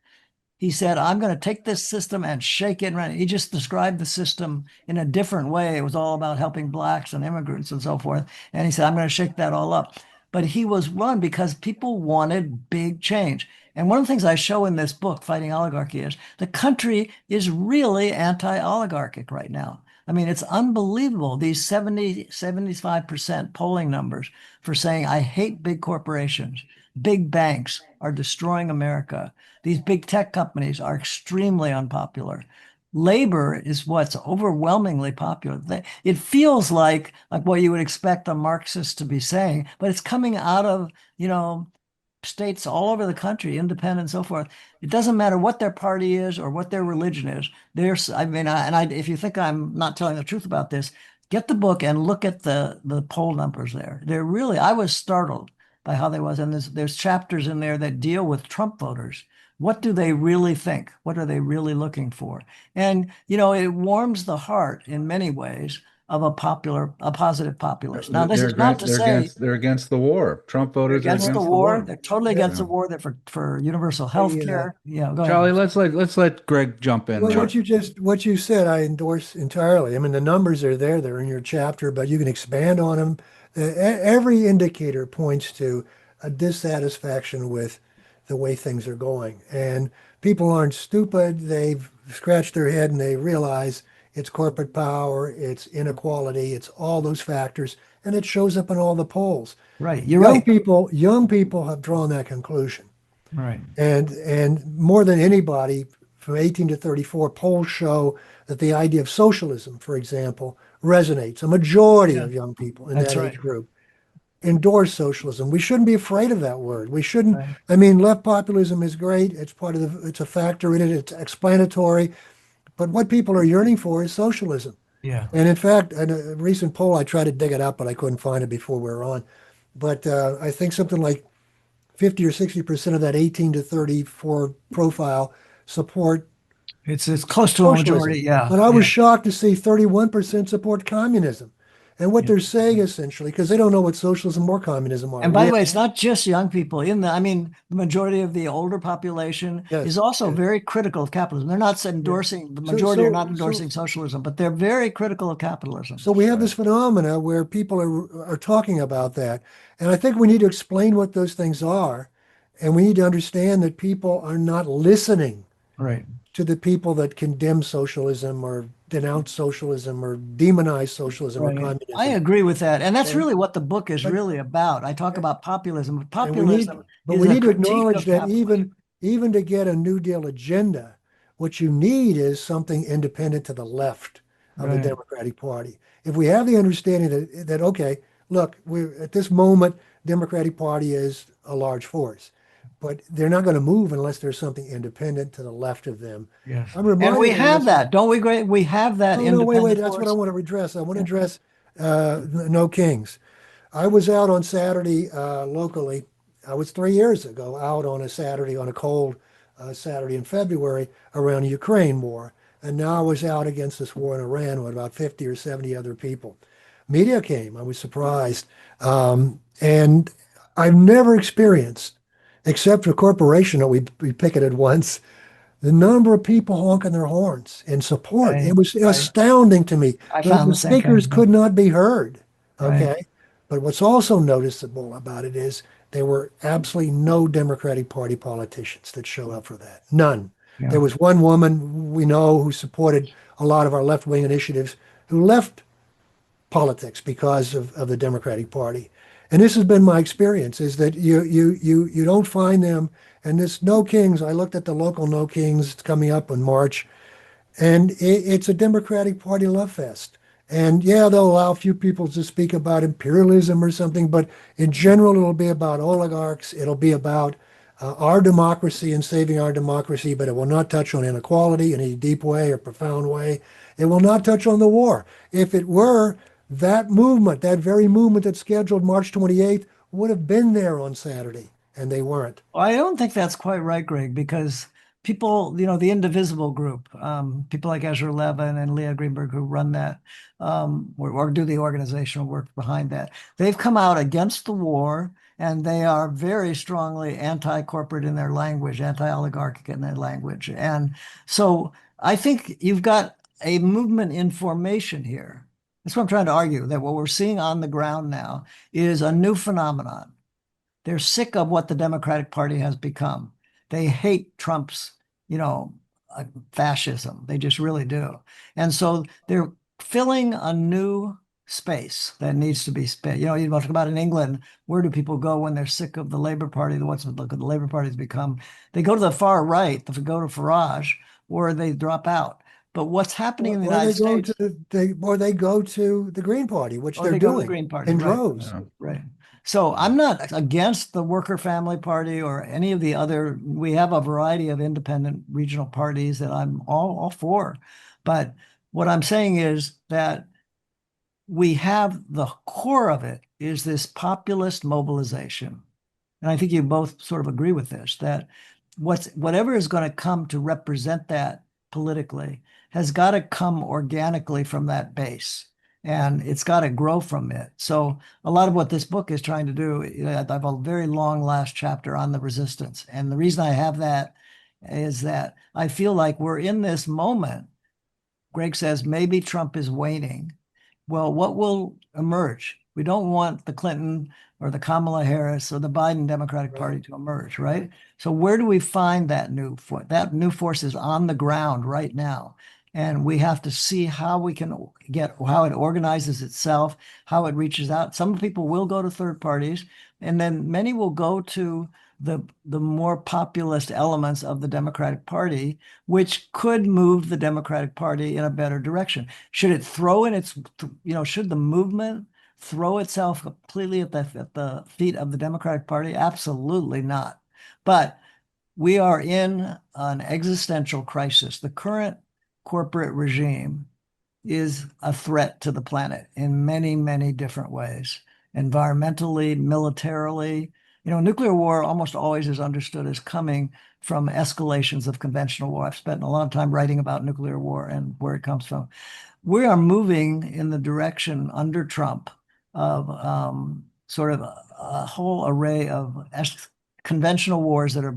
He said, I'm going to take this system and shake it. He just described the system in a different way. It was all about helping blacks and immigrants and so forth. And he said, I'm going to shake that all up. But he was run because people wanted big change. And one of the things I show in this book, Fighting Oligarchy, is the country is really anti-oligarchic right now. I mean, it's unbelievable. These 75% polling numbers for saying, I hate big corporations. Big banks are destroying America. These big tech companies are extremely unpopular. Labor is what's overwhelmingly popular. It feels like what you would expect a Marxist to be saying, but it's coming out of, states all over the country, independent and so forth. It doesn't matter what their party is or what their religion is. If you think I'm not telling the truth about this, get the book and look at the poll numbers there. I was startled by how they was. And there's chapters in there that deal with Trump voters. What do they really think? What are they really looking for? And, it warms the heart in many ways of a positive populist. Now, this is not to say they're against the war. Trump voters are against the war. They're totally against the war. They're for universal health care. Go ahead. Charlie, let's let Greg jump in. Well, what you said, I endorse entirely. I mean, the numbers are there; they're in your chapter, but you can expand on them. Every indicator points to a dissatisfaction with the way things are going, and people aren't stupid. They've scratched their head and they realize it's corporate power, it's inequality, it's all those factors, and it shows up in all the polls. Right, you're right. Young people have drawn that conclusion. Right. And more than anybody, from 18 to 34, polls show that the idea of socialism, for example, resonates. A majority of young people in that age group endorse socialism. We shouldn't be afraid of that word. We shouldn't. Right. I mean, left populism is great. It's it's a factor in it. It's explanatory. But what people are yearning for is socialism. Yeah. And in fact, in a recent poll, I tried to dig it up, but I couldn't find it before we were on. But I think something like 50 or 60% of that 18 to 34 profile support. It's close to a majority, yeah. But I was shocked to see 31% support communism. And what they're saying essentially, because they don't know what socialism or communism are. And by the way, it's not just young people. The majority of the older population is also very critical of capitalism. They're not endorsing, the majority are not endorsing socialism, but they're very critical of capitalism. So we have this phenomena where people are talking about that. And I think we need to explain what those things are. And we need to understand that people are not listening to the people that condemn socialism or denounce socialism or demonize socialism or Right. I communism. agree with that. And that's And- really what the book is but- really about. I talk about populism. And Populism but is we a need to critique acknowledge of that capitalism. even to get a New Deal agenda, what you need is something independent to the left of the Right. Democratic Party. If we have the understanding that okay, look, we're at this moment, Democratic Party is a large force, but they're not going to move unless there's something independent to the left of them. Yes. I'm And we reminded of have this. that, don't we, Greg? We have that Oh no, wait, independent that's what I force. want to address. I want to Yeah. address No Kings. I was out on Saturday locally. I was 3 years ago out on a Saturday, on a cold Saturday in February around the Ukraine war. And now I was out against this war in Iran with about 50 or 70 other people. Media came. I was surprised. And I've never experienced, except for a corporation that we picketed once, the number of people honking their horns in support. Right. It was Right. astounding to me. I found The the same speakers thing. could not be heard. Right. Okay. But what's also noticeable about it is there were absolutely no Democratic Party politicians that showed up for that. None. Yeah. There was one woman we know who supported a lot of our left-wing initiatives who left politics because of the Democratic Party. And this has been my experience is that you don't find them. And this No Kings, I looked at the local No Kings coming up in March, and it's a Democratic Party love fest. And yeah, they'll allow a few people to speak about imperialism or something, but in general, it'll be about oligarchs. It'll be about our democracy and saving our democracy, but it will not touch on inequality in any deep way or profound way. It will not touch on the war. If it were, that movement, that very movement that's scheduled March 28th, would have been there on Saturday, and they weren't. I don't think that's quite right, Greg, because people, the Indivisible group, people like Ezra Levin and Leah Greenberg who run that, or do the organizational work behind that, they've come out against the war, and they are very strongly anti-corporate in their language, anti-oligarchic in their language. And so I think you've got a movement in formation here. That's what I'm trying to argue, that what we're seeing on the ground now is a new phenomenon. They're sick of what the Democratic Party has become. They hate Trump's, fascism. They just really do. And so they're filling a new space that needs to be spent. You talk about in England, where do people go when they're sick of the Labour Party? What's the Labour Party's become? They go to the far right, they go to Farage, or they drop out. But what's happening in the United States? Or they go to the Green Party, which Or they're they go to the doing Green Party, in right. droves. Right. So I'm not against the Worker Family Party or any of the other. We have a variety of independent regional parties that I'm all for. But what I'm saying is that we have the core of it is this populist mobilization. And I think you both sort of agree with this, that whatever is going to come to represent that politically has got to come organically from that base. And it's got to grow from it. So a lot of what this book is trying to do, I have a very long last chapter on the resistance. And the reason I have that is that I feel like we're in this moment. Greg says maybe Trump is waning. Well, what will emerge? We don't want the Clinton or the Kamala Harris or the Biden Democratic Party to emerge, right? So where do we find that new force? That new force is on the ground right now. And we have to see how we can get how it organizes itself, how it reaches out. Some people will go to third parties, and then many will go to the more populist elements of the Democratic Party, which could move the Democratic Party in a better direction. Should it throw in its, should the movement throw itself completely at the feet of the Democratic Party? Absolutely not. But we are in an existential crisis. The current corporate regime is a threat to the planet in many, many different ways, environmentally, militarily. Nuclear war almost always is understood as coming from escalations of conventional war. I've spent a lot of time writing about nuclear war and where it comes from. We are moving in the direction under Trump of sort of a whole array of conventional wars that are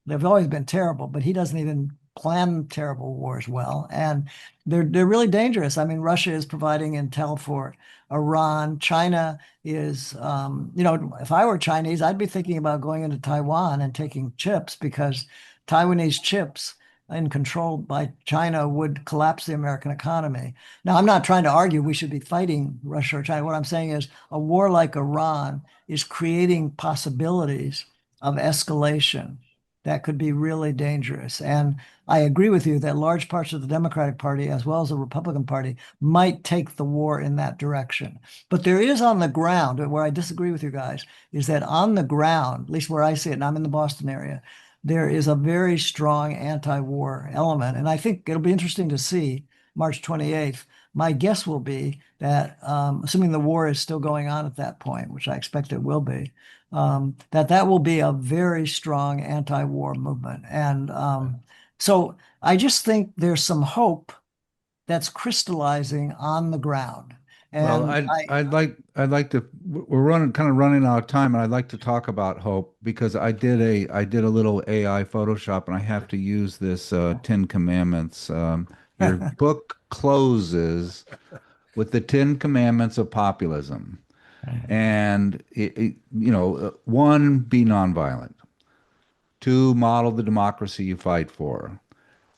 they've always been terrible, but he doesn't even plan terrible wars well. And they're really dangerous. I mean, Russia is providing intel for Iran. China is, if I were Chinese, I'd be thinking about going into Taiwan and taking chips because Taiwanese chips in control by China would collapse the American economy. Now, I'm not trying to argue we should be fighting Russia or China. What I'm saying is a war like Iran is creating possibilities of escalation that could be really dangerous. And I agree with you that large parts of the Democratic Party, as well as the Republican Party, might take the war in that direction. But there is on the ground, where I disagree with you guys, is that on the ground, at least where I see it, and I'm in the Boston area, there is a very strong anti-war element. And I think it'll be interesting to see March 28th. My guess will be that, assuming the war is still going on at that point, which I expect it will be, that will be a very strong anti-war movement. And so I just think there's some hope that's crystallizing on the ground. Well, And I'd like to, we're kind of running out of time, and I'd like to talk about hope because I did a little AI Photoshop, and I have to use this Ten Commandments. Your book closes with the Ten Commandments of populism, and one, be nonviolent. Two, model the democracy you fight for.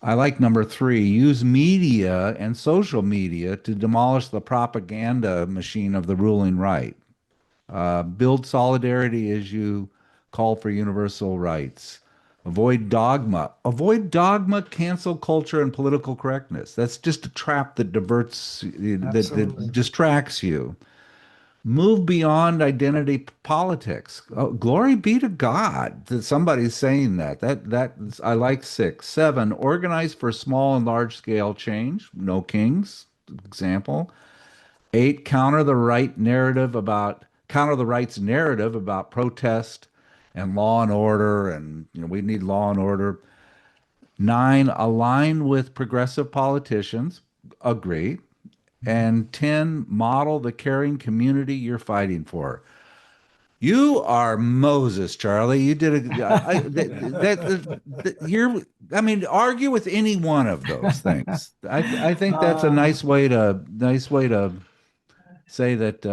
I like number three, use media and social media to demolish the propaganda machine of the ruling right. Build solidarity as you call for universal rights. Avoid dogma. Avoid dogma, cancel culture, and political correctness. That's just a trap that that distracts you. Move beyond identity politics. Oh, glory be to God that somebody's saying that. I like 6. 7, organize for small and large scale change. No kings, example. 8, counter the right's narrative about protest and law and order, and we need law and order. 9, align with progressive politicians. Agree. And 10, model the caring community you're fighting for. You are Moses, Charlie. You did argue with any one of those things. I think that's a nice way to say that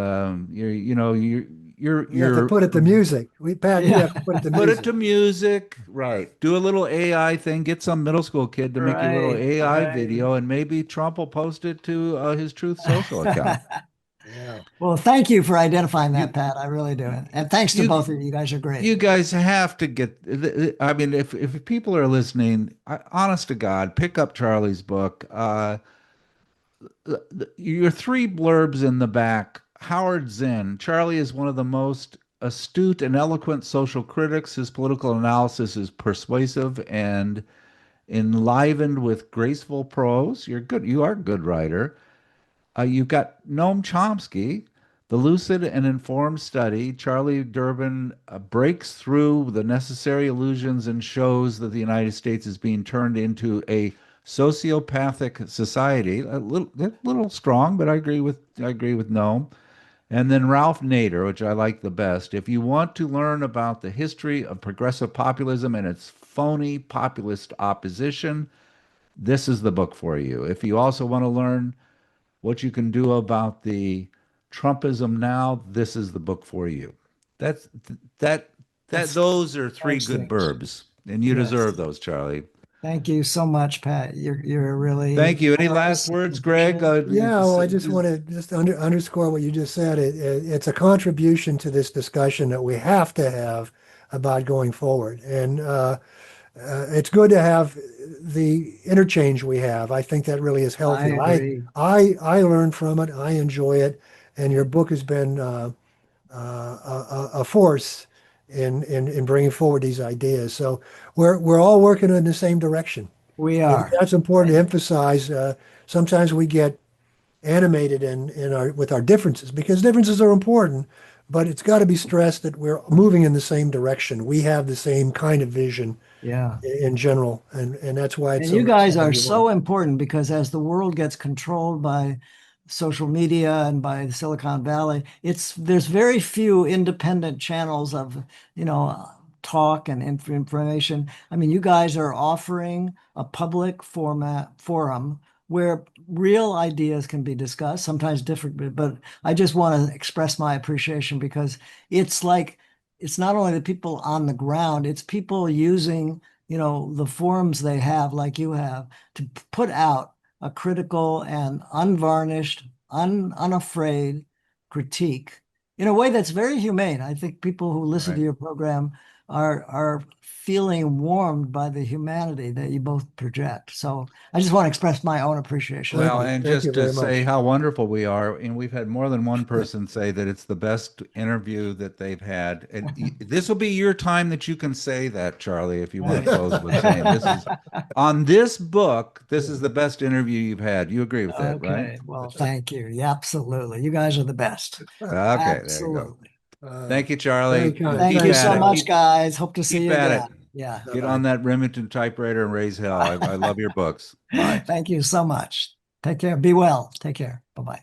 You have to put it to music. Pat, you have to put it to put music. it to music, right? Do a little AI thing. Get some middle school kid to make you a little AI video, and maybe Trump will post it to his Truth Social account. Yeah. Well, thank you for identifying that, Pat. I really do. And thanks to You- both of you. You guys are great. You guys have to get. I mean, if people are listening, honest to God, pick up Charlie's book. Your 3 blurbs in the back. Howard Zinn. Charlie is one of the most astute and eloquent social critics. His political analysis is persuasive and enlivened with graceful prose. You're good. You are a good writer. You've got Noam Chomsky, the lucid and informed study. Charlie Durbin breaks through the necessary illusions and shows that the United States is being turned into a sociopathic society. A little strong, but I agree with Noam. And then Ralph Nader, which I like the best. If you want to learn about the history of progressive populism and its phony populist opposition, this is the book for you. If you also want to learn what you can do about the Trumpism now, this is the book for you. Those are 3 good burbs, and you deserve those, Charlie. Thank you so much, Pat. You're really. Thank you. Any last words, Greg? Well, I just want to underscore what you just said. It's a contribution to this discussion that we have to have about going forward. And it's good to have the interchange we have. I think that really is healthy. I agree. I learned from it. I enjoy it. And your book has been a force in bringing forward these ideas. So we're all working in the same direction. We are. And that's important to emphasize. Sometimes we get animated with our differences because differences are important, but it's got to be stressed that we're moving in the same direction. We have the same kind of vision in general, and that's why it's. And you guys are so important because as the world gets controlled by social media and by the Silicon Valley, there's very few independent channels of talk and information. I mean, you guys are offering a public forum where real ideas can be discussed, sometimes different, but I just want to express my appreciation because it's not only the people on the ground, it's people using the forums they have, like you have, to put out a critical and unvarnished, unafraid critique in a way that's very humane. I think people who listen to your program are feeling warmed by the humanity that you both project. So I just want to express my own appreciation. Well, and just to say how wonderful we are, and we've had more than one person say that it's the best interview that they've had. And this will be your time that you can say that, Charlie, if you want to close with saying this is on this book. This is the best interview you've had. You agree with that, right? Well, thank you. Yeah, absolutely. You guys are the best. Okay, Absolutely. there you go. Thank you, Charlie. Thank you so much, guys. Hope to see you again. Yeah. Get on that Remington typewriter and raise hell. I love your books. Bye. Thank you so much. Take care. Be well. Take care. Bye-bye.